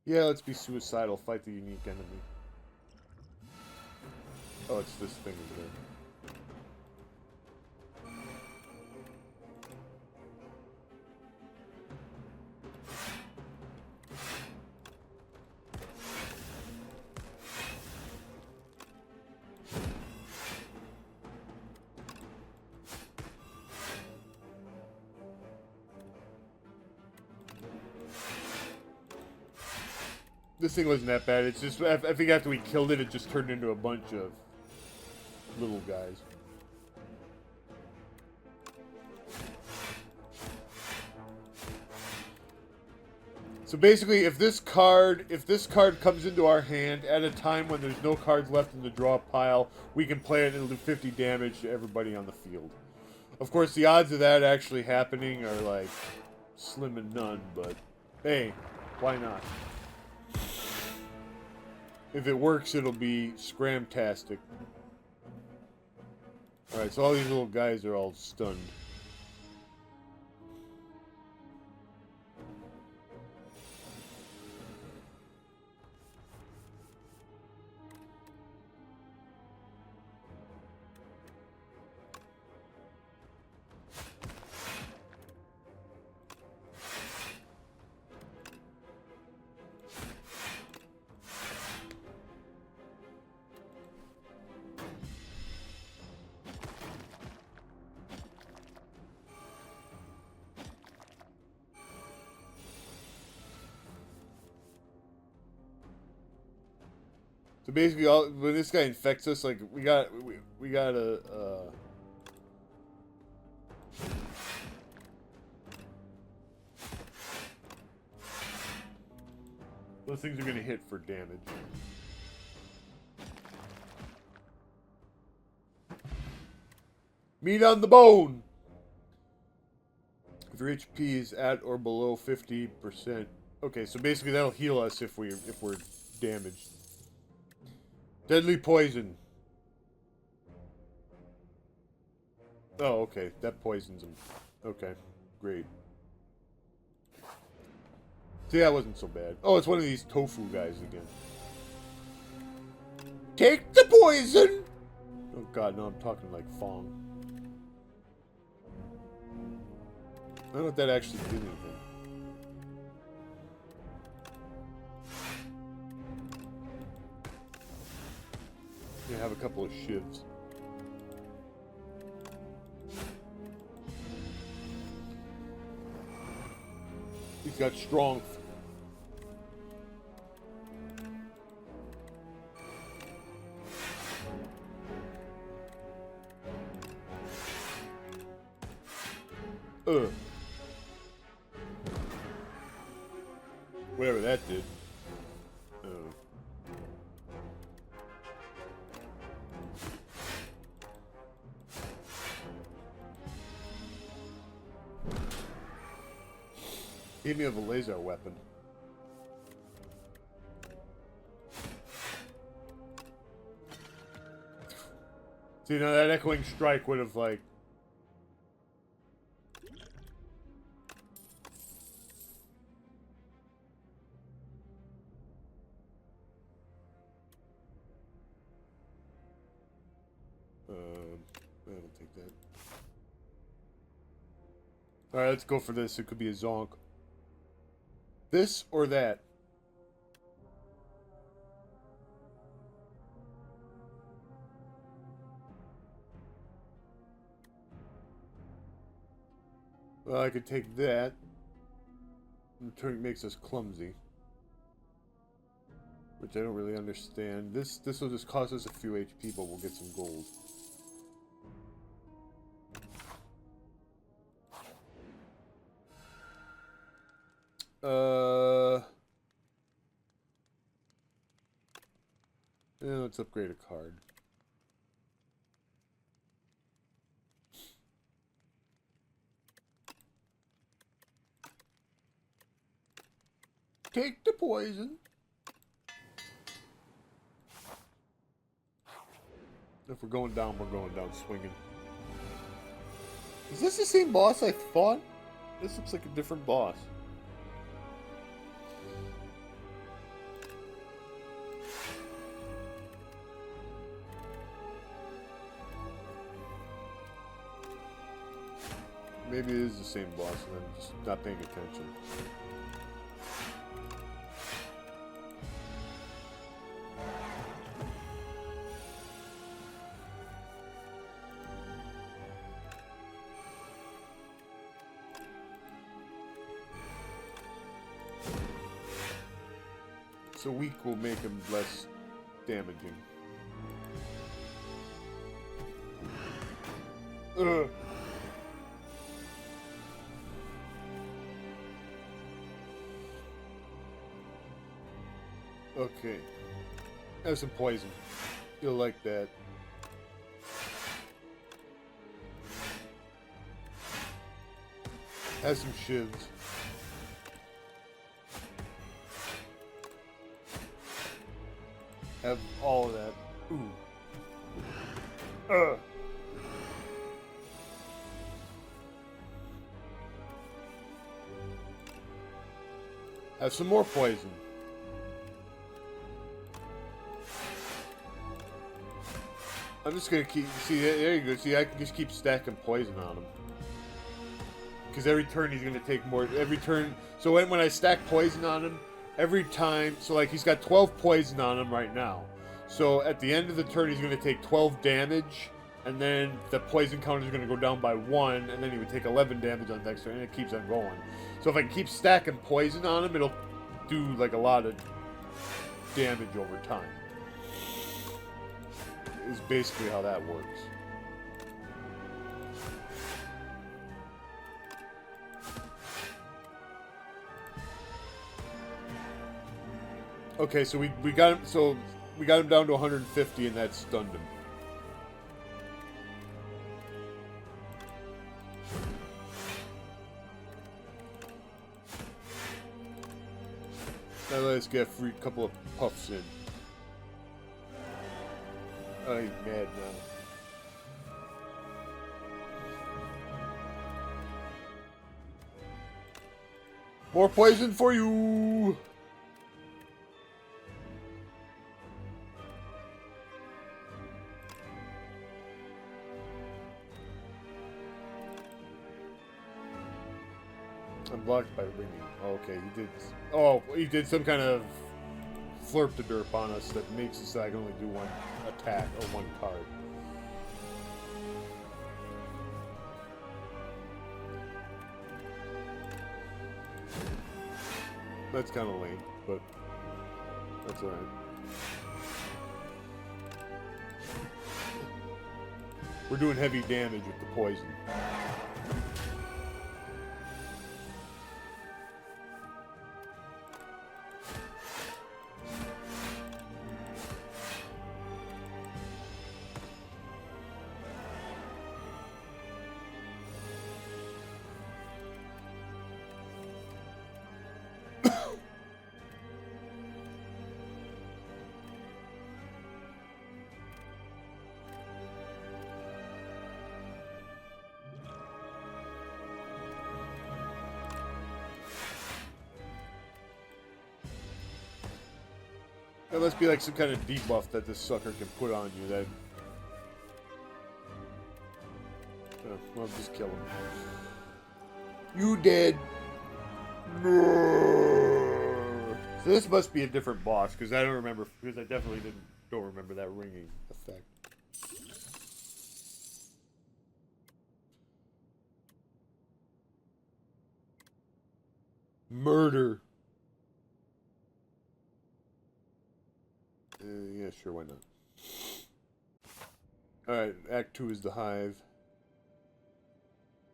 Yeah, let's be suicidal. Fight the unique enemy. Oh, it's this thing over there. This thing wasn't that bad. It's just, I think after we killed it, it just turned into a bunch of little guys. So basically, if this card comes into our hand at a time when there's no cards left in the draw pile, we can play it and it'll do 50 damage to everybody on the field. Of course, the odds of that actually happening are like slim and none, but hey, why not? If it works, it'll be scramtastic. Alright, so all these little guys are all stunned. So basically, when this guy infects us, like we gotta. Those things are gonna hit for damage. Meat on the bone! If your HP is at or below 50%. Okay, so basically that'll heal us if we're damaged. Deadly poison. Oh, okay. That poisons him. Okay, great. See, that wasn't so bad. Oh, it's one of these tofu guys again. Take the poison! Oh god, no, I'm talking like Fong. I don't know if that actually did anything. You have a couple of shivs. He's got strong. Whatever that did. Gave me a laser weapon. See, now that echoing strike would have, like... I don't take that. Alright, let's go for this. It could be a zonk. This or that? Well, I could take that. Return makes us clumsy. Which I don't really understand. This will just cost us a few HP, but we'll get some gold. Yeah, let's upgrade a card. Take the poison. If we're going down, we're going down swinging. Is this the same boss I fought? This looks like a different boss. Maybe it is the same boss and I'm just not paying attention. So weak will make him less damaging. Ugh. Okay. Have some poison. You'll like that. Have some shivs. Have all of that. Ooh. Have some more poison. I'm just gonna keep, see, there you go, see, I can just keep stacking poison on him. Because every turn he's gonna take more, every turn, so when I stack poison on him, every time, so like he's got 12 poison on him right now. So at the end of the turn he's gonna take 12 damage, and then the poison counter is gonna go down by 1, and then he would take 11 damage on the next turn, and it keeps on going. So if I keep stacking poison on him, it'll do like a lot of damage over time. Is basically how that works. Okay, so we got him. So we got him down to 150, and that stunned him. Let's get a free couple of puffs in. Oh, he's mad now. More poison for you! Unblocked by ringing. Okay, he did. Oh, he did some kind of flurp the derp on us that makes it so I can only do one attack or one card. That's kind of lame, but that's alright. We're doing heavy damage with the poison. That must be like some kind of debuff that this sucker can put on you. That. Oh, well, just kill him. You dead. So this must be a different boss because I don't remember. Because I definitely don't remember that ringing effect. Murder. Yeah, sure, why not? Alright, Act 2 is the Hive.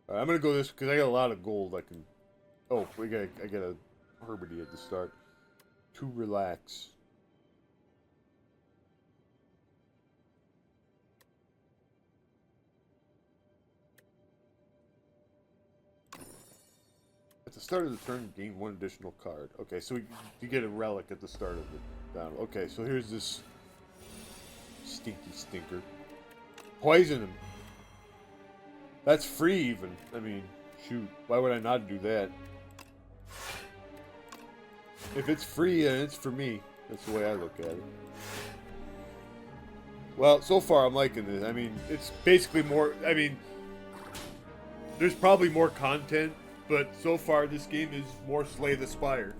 I'm gonna go this because I got a lot of gold I can... Oh, I got a Herbity at the start. To relax. At the start of the turn, gain one additional card. Okay, so you get a relic at the start of the battle. Okay, so here's this stinky stinker. Poison him. That's free even. I mean, shoot. Why would I not do that? If it's free, then it's for me. That's the way I look at it. Well, so far I'm liking this. I mean, it's basically more... I mean, there's probably more content, but so far this game is more Slay the Spire.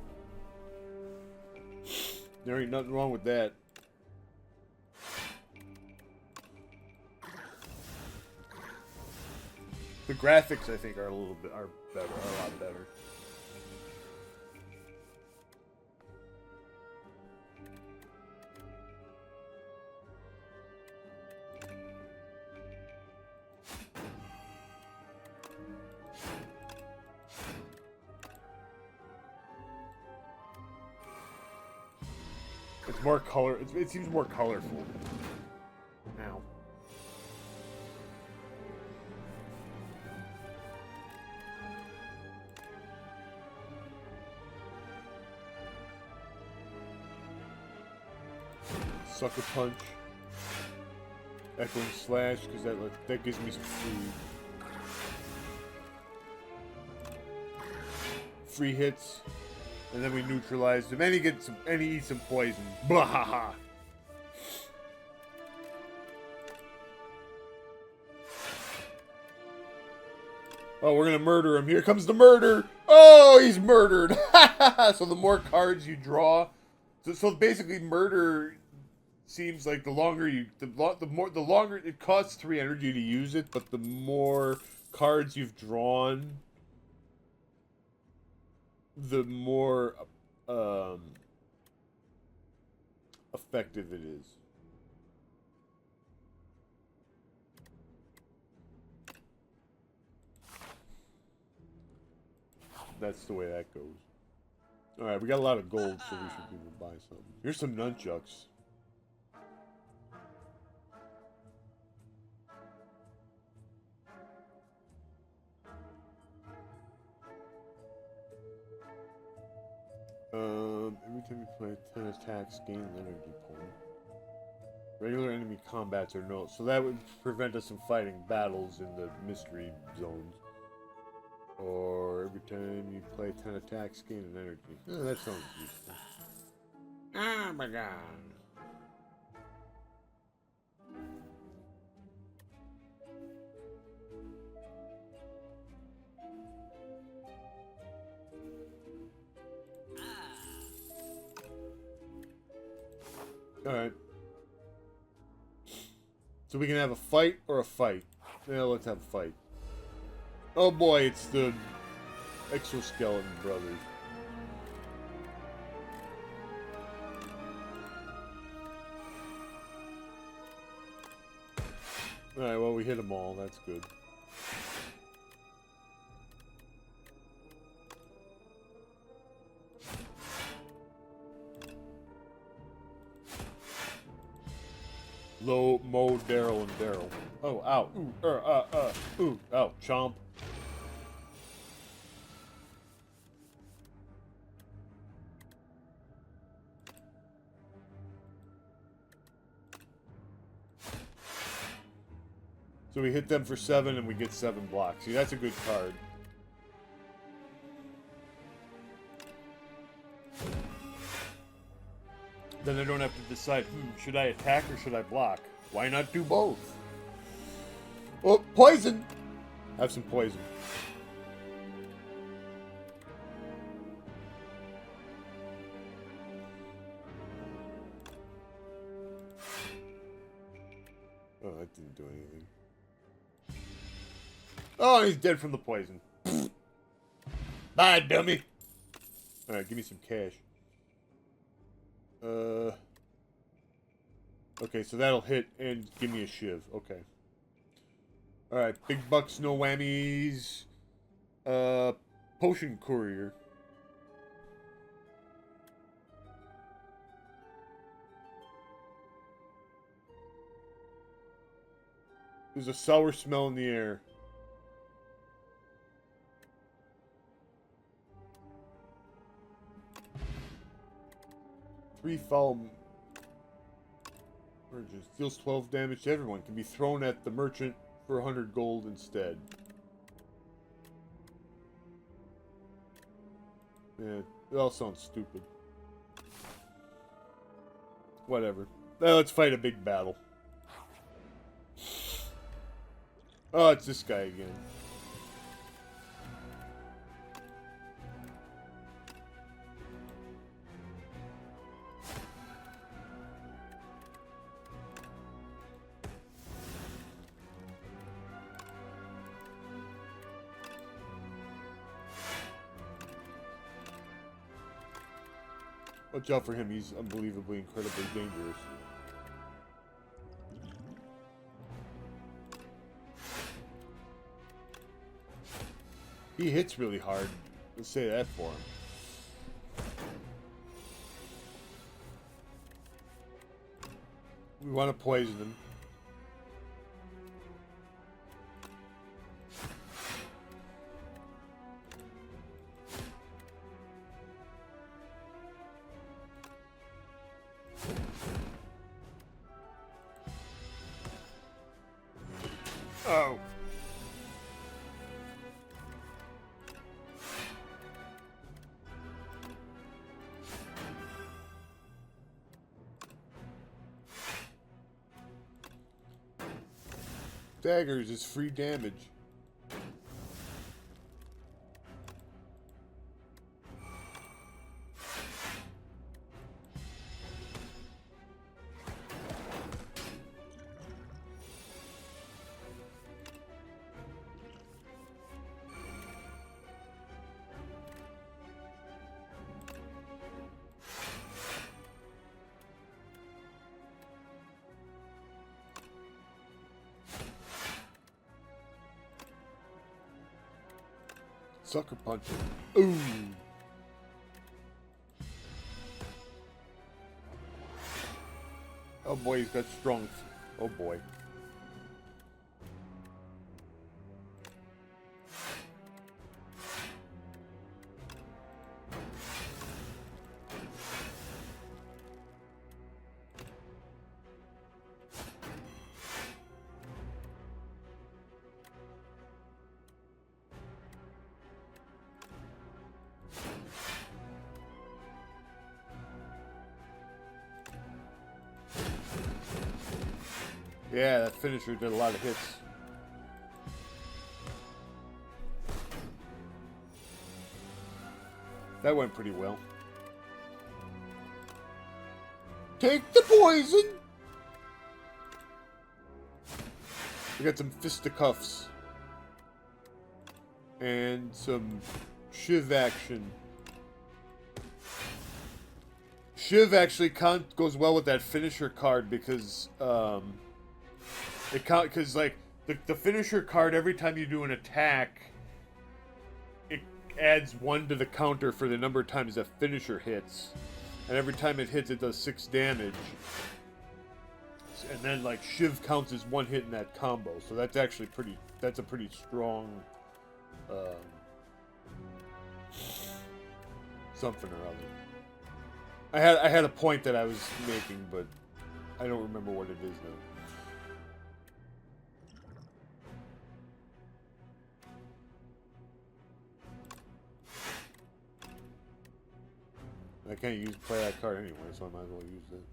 There ain't nothing wrong with that. The graphics, I think, are a lot better. It's more color. It seems more colorful now. Sucker Punch, Echoing Slash, because that gives me some free hits, and then we neutralize him, and he eats some poison. Blah. Oh, we're gonna murder him. Here comes the murder. Oh, he's murdered. So the more cards you draw, so basically murder. Seems like the longer it costs 3 energy to use it, but the more cards you've drawn, the more effective it is. That's the way that goes. All right, we got a lot of gold, so we should be able to buy something. Here's some nunchucks. Every time you play 10 attacks, gain an energy point. Regular enemy combats are no, so that would prevent us from fighting battles in the mystery zones. Or every time you play 10 attacks, gain an energy. Oh, that sounds useful. Oh my god. Alright. So we can have a fight or a fight. Yeah, let's have a fight. Oh boy, it's the exoskeleton brothers. Alright, well, we hit them all. That's good. Low, Mo, Daryl, and Daryl. Oh, ow. Ooh, ooh, ow. Chomp. So we hit them for 7 and we get 7 blocks. See, that's a good card. Then I don't have to decide, should I attack or should I block? Why not do both? Oh, poison! Have some poison. Oh, that didn't do anything. Oh, he's dead from the poison. Bye, dummy! Alright, give me some cash. Okay, so that'll hit and give me a shiv. Okay. Alright, big bucks, no whammies. Potion courier. There's a sour smell in the air. Three foul merchants. Deals 12 damage to everyone. Can be thrown at the merchant for 100 gold instead. Yeah, it all sounds stupid. Whatever. Now let's fight a big battle. Oh, it's this guy again. Watch out for him, he's unbelievably, incredibly dangerous. He hits really hard. Let's say that for him. We want to poison him. Oh. Daggers is free damage. Sucker punch him. Ooh. Oh boy, he's got strength. Oh boy. Yeah, that finisher did a lot of hits. That went pretty well. Take the poison! We got some fisticuffs. And some shiv action. Shiv actually goes well with that finisher card because because like the finisher card, every time you do an attack, it adds 1 to the counter for the number of times that finisher hits, and every time it hits, it does 6 damage. And then like shiv counts as 1 hit in that combo, so that's actually that's a pretty strong something or other. I had a point that I was making, but I don't remember what it is now. I can't play that card anyway, so I might as well use it.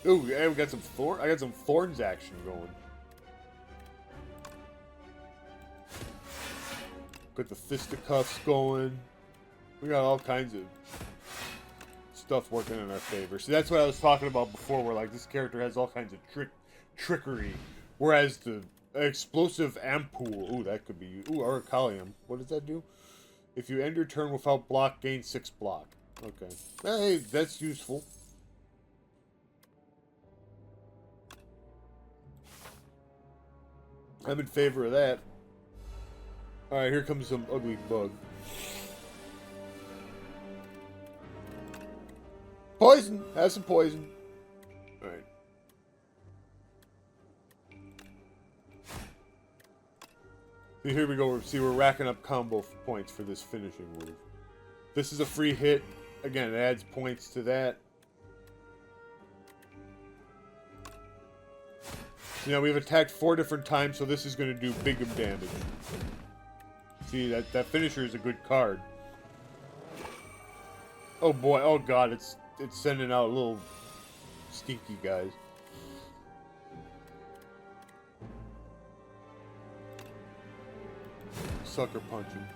Ooh, yeah, we got some I got some thorns action going. Got the fisticuffs going. We got all kinds of stuff working in our favor. See, that's what I was talking about before, where like this character has all kinds of trickery, whereas the explosive ampoule, ooh, that could be, ooh, Aracalium. What does that do? If you end your turn without block, gain 6 block. Okay, hey, that's useful. I'm in favor of that. Alright, here comes some ugly bug. Poison! Have some poison. Alright. See, here we go. See, we're racking up combo points for this finishing move. This is a free hit. Again, it adds points to that. So now we've attacked 4 different times, so this is going to do big damage. See, that finisher is a good card. Oh boy, oh god, it's sending out little stinky guys. Sucker punching.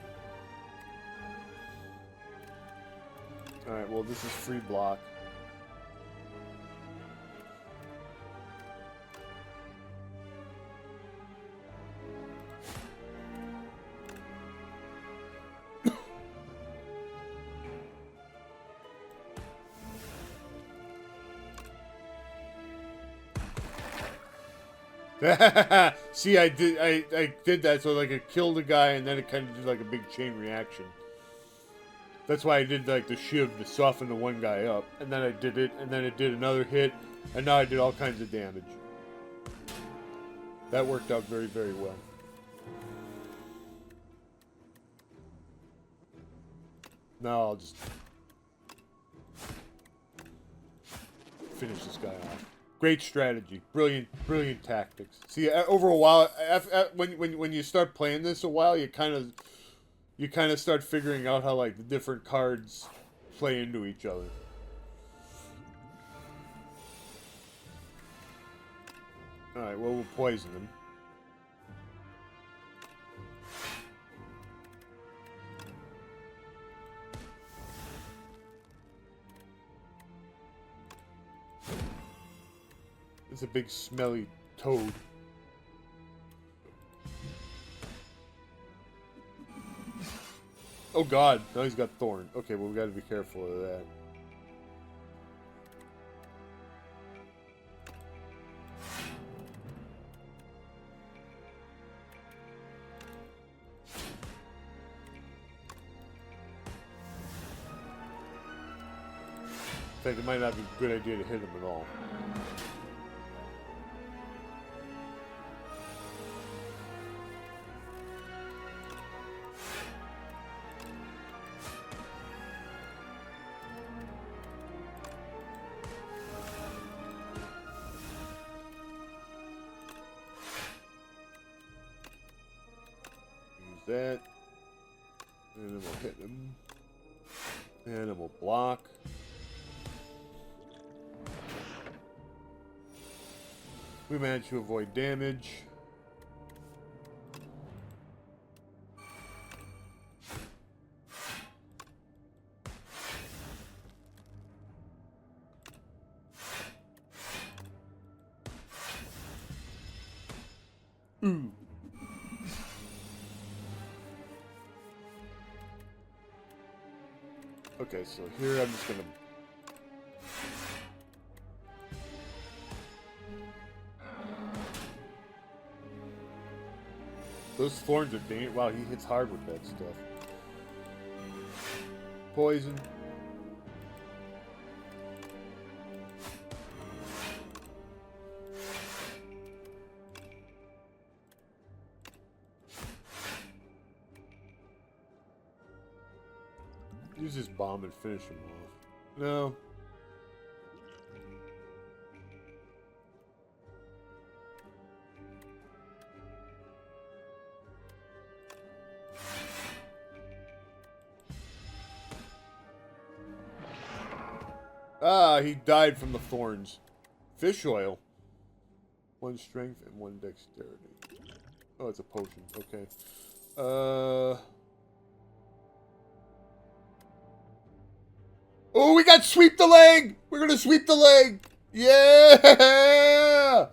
Alright, well this is free block. See, I did that so like it killed a guy and then it kind of did like a big chain reaction. That's why I did like the shiv to soften the one guy up, and then I did it, and then it did another hit, and now I did all kinds of damage. That worked out very, very well. Now I'll just finish this guy off. Great strategy, brilliant tactics. See, over a while, when you start playing this a while, you kind of start figuring out how like the different cards play into each other. All right, well we'll poison them. It's a big smelly toad. Oh god, now he's got thorn. Okay, well we gotta be careful of that. In fact, it might not be a good idea to hit him at all. Use that. And then we'll hit him. And then we'll block. We managed to avoid damage. Ooh. Okay, so here I'm just gonna... Those thorns are dangerous. Wow, he hits hard with that stuff. Poison. Use this bomb and finish him off. No. Ah, he died from the thorns. Fish oil. 1 strength and 1 dexterity. Oh, it's a potion. Okay. Oh, we got sweep the leg! We're gonna sweep the leg! Yeah!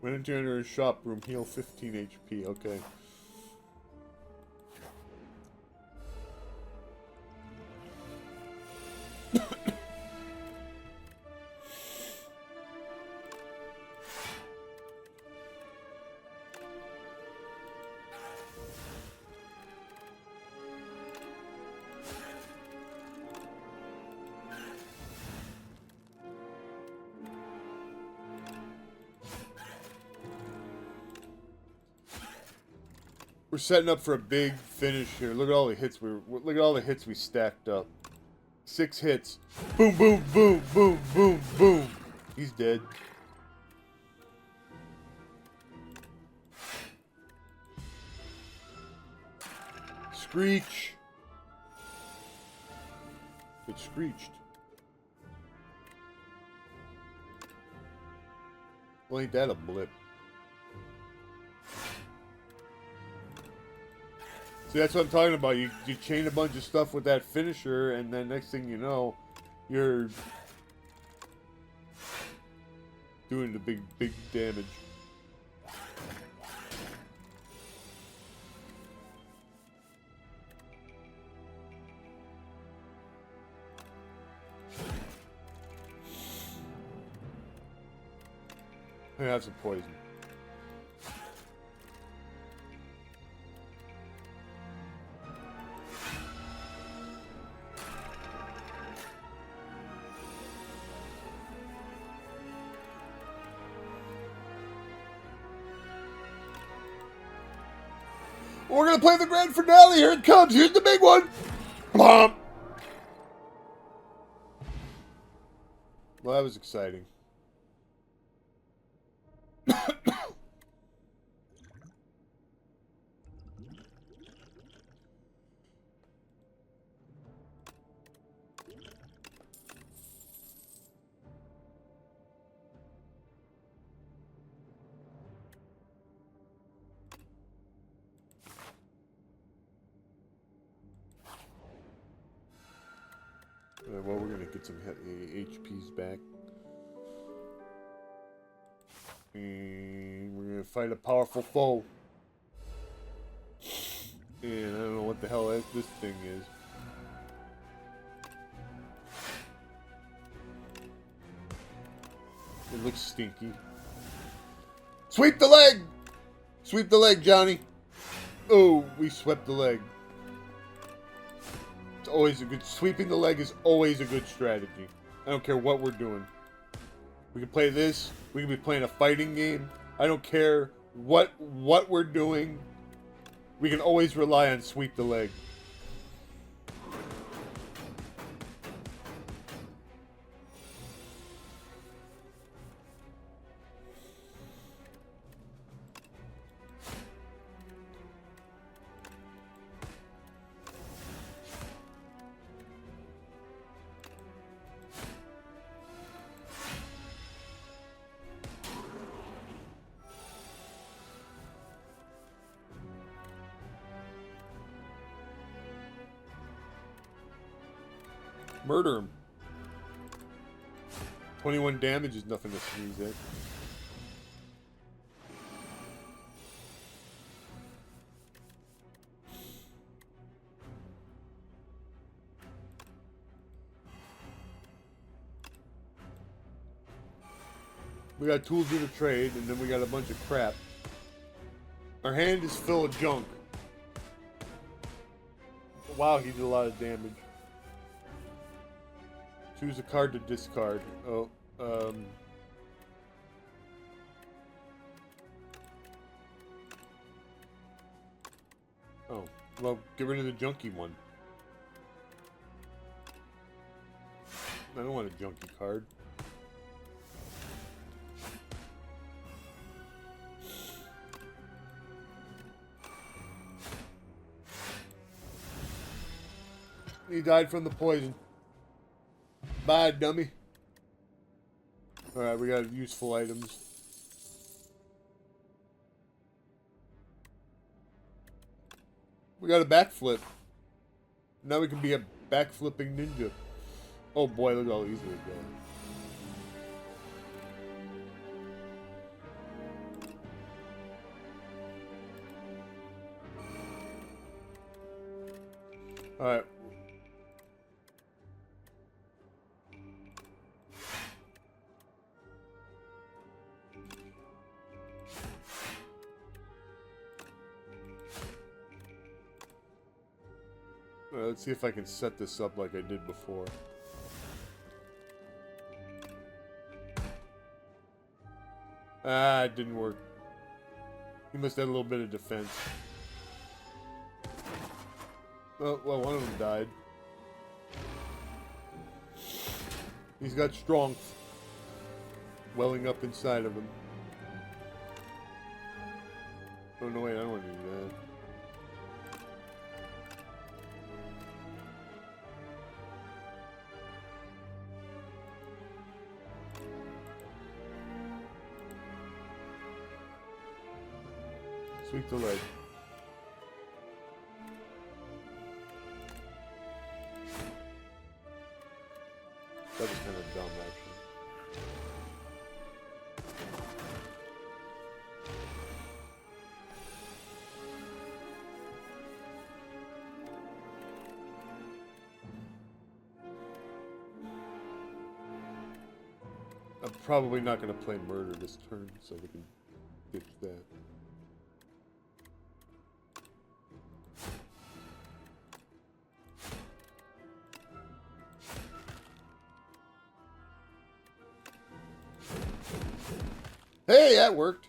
Went into enter his shop room, heal 15 HP. Okay. We're setting up for a big finish here. Look at all the hits we stacked up. 6 hits. Boom, boom, boom, boom, boom, boom. He's dead. Screech. It screeched. Well, ain't that a blip? See, that's what I'm talking about. You chain a bunch of stuff with that finisher, and then next thing you know, you're doing the big damage. I have some poison. We're gonna play the grand finale. Here it comes. Here's the big one. Blomp. Well, that was exciting. Well, we're gonna get some HPs back. And we're gonna fight a powerful foe. And I don't know what the hell this thing is. It looks stinky. Sweep the leg! Sweep the leg, Johnny. Oh, we swept the leg. It's always a good... Sweeping the leg is always a good strategy. I don't care what we're doing. We can play this. We can be playing a fighting game. I don't care what we're doing. We can always rely on sweep the leg. Murder him. 21 damage is nothing to sneeze at. We got tools in the trade, and then we got a bunch of crap. Our hand is full of junk. Wow, he did a lot of damage. Choose a card to discard. Oh, Oh, well, get rid of the junky one. I don't want a junky card. He died from the poison. Bye, dummy. Alright, we got useful items. We got a backflip. Now we can be a backflipping ninja. Oh boy, look how easy it goes. Alright. Let's see if I can set this up like I did before. Ah, it didn't work. He must have a little bit of defense. Oh, well, one of them died. He's got strong welling up inside of him. Oh, no, wait, I don't want to do that. Sweep the leg. That was kind of dumb, actually. I'm probably not going to play murder this turn, so we can ditch that. Hey, that worked.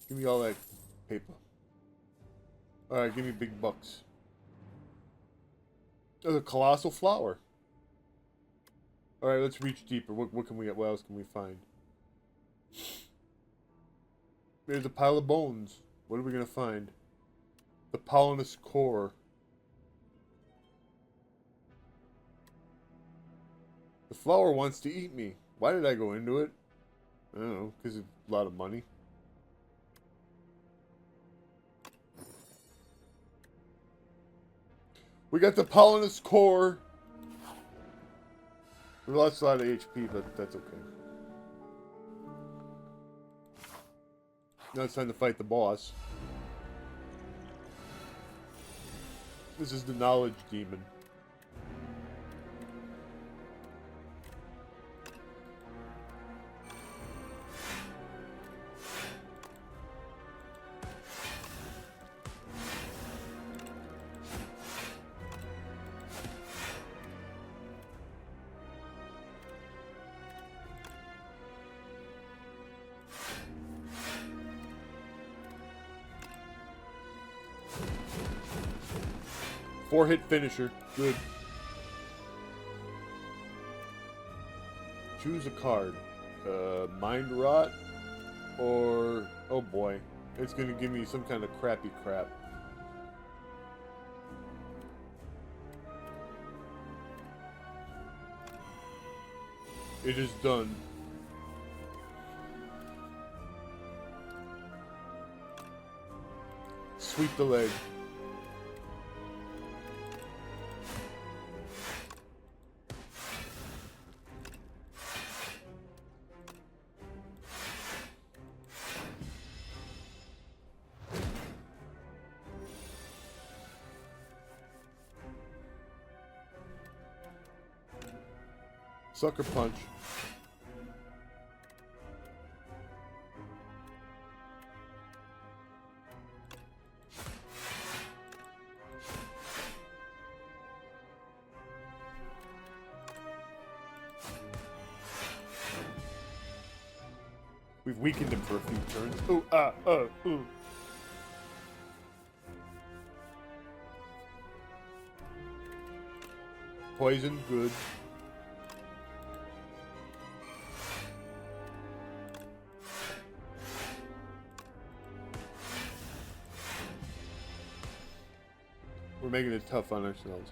Give me all that paper. Alright, give me big bucks. Oh, the colossal flower. Alright, let's reach deeper. What can we get? What else can we find? There's a pile of bones. What are we gonna find? The pollinous core. The flower wants to eat me. Why did I go into it? I don't know, because it's a lot of money. We got the pollinous core. We lost a lot of HP, but that's okay. Now it's time to fight the boss. This is the knowledge demon. Four-hit finisher. Good. Choose a card. Mind Rot or... Oh boy. It's gonna give me some kind of crappy crap. It is done. Sweep the leg. Sucker punch. We've weakened him for a few turns. Ooh, ooh. Poison, good. We're making it tough on ourselves.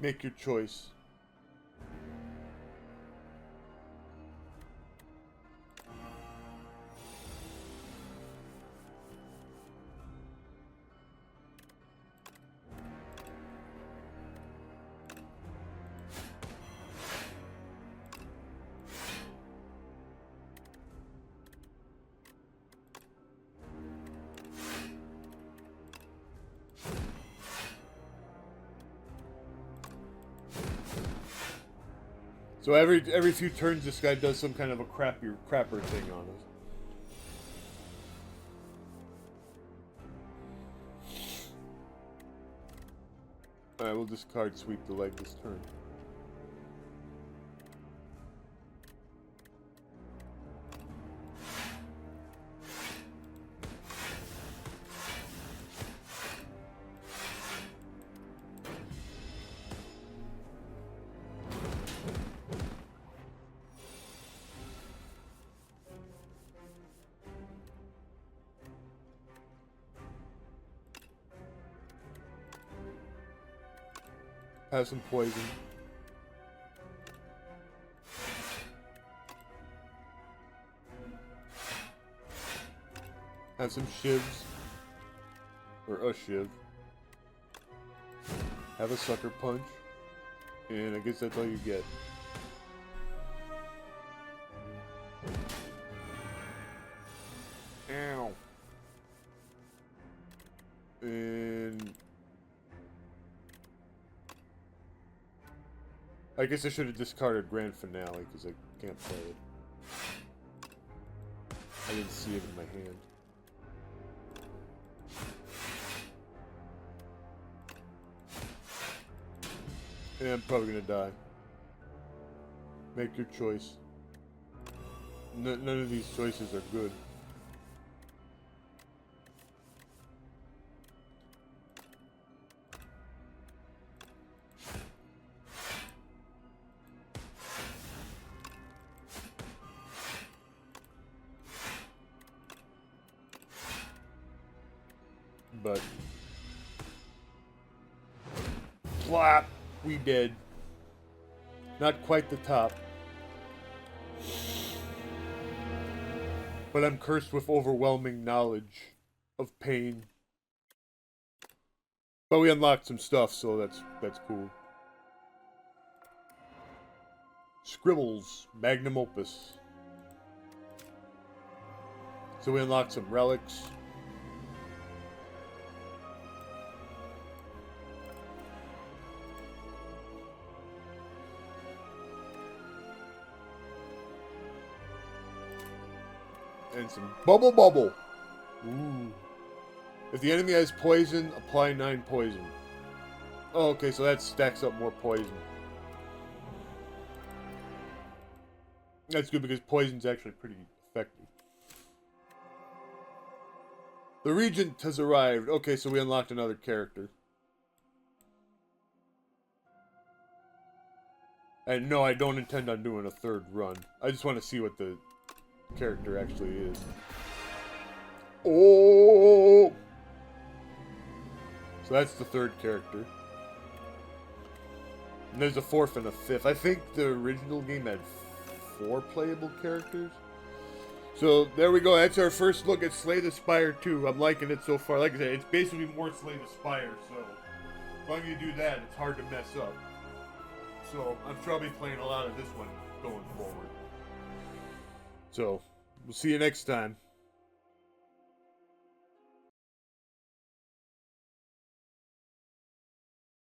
Make your choice. So every few turns, this guy does some kind of a crapper thing on us. Alright, we'll discard Sweep the Leg this turn. Have some poison. Have some shivs. Or a shiv. Have a sucker punch. And I guess that's all you get. Ow. And I guess I should have discarded Grand Finale because I can't play it. I didn't see it in my hand. And I'm probably gonna die. Make your choice. None of these choices are good. But flop, we did. Not quite the top. But I'm cursed with overwhelming knowledge of pain. But we unlocked some stuff, so that's cool. Scribbles, Magnum Opus. So we unlocked some relics. And some bubble. Ooh. If the enemy has poison, apply 9 poison. Oh, okay, so that stacks up more poison. That's good because poison's actually pretty effective. The Regent has arrived. Okay, so we unlocked another character. And no, I don't intend on doing a third run. I just want to see what the character actually is. Oh! So that's the third character. And there's a fourth and a fifth. I think the original game had 4 playable characters. So there we go. That's our first look at Slay the Spire 2. I'm liking it so far. Like I said, it's basically more Slay the Spire. So as long as you do that, it's hard to mess up. So I'm sure I'll be playing a lot of this one going forward. So we'll see you next time.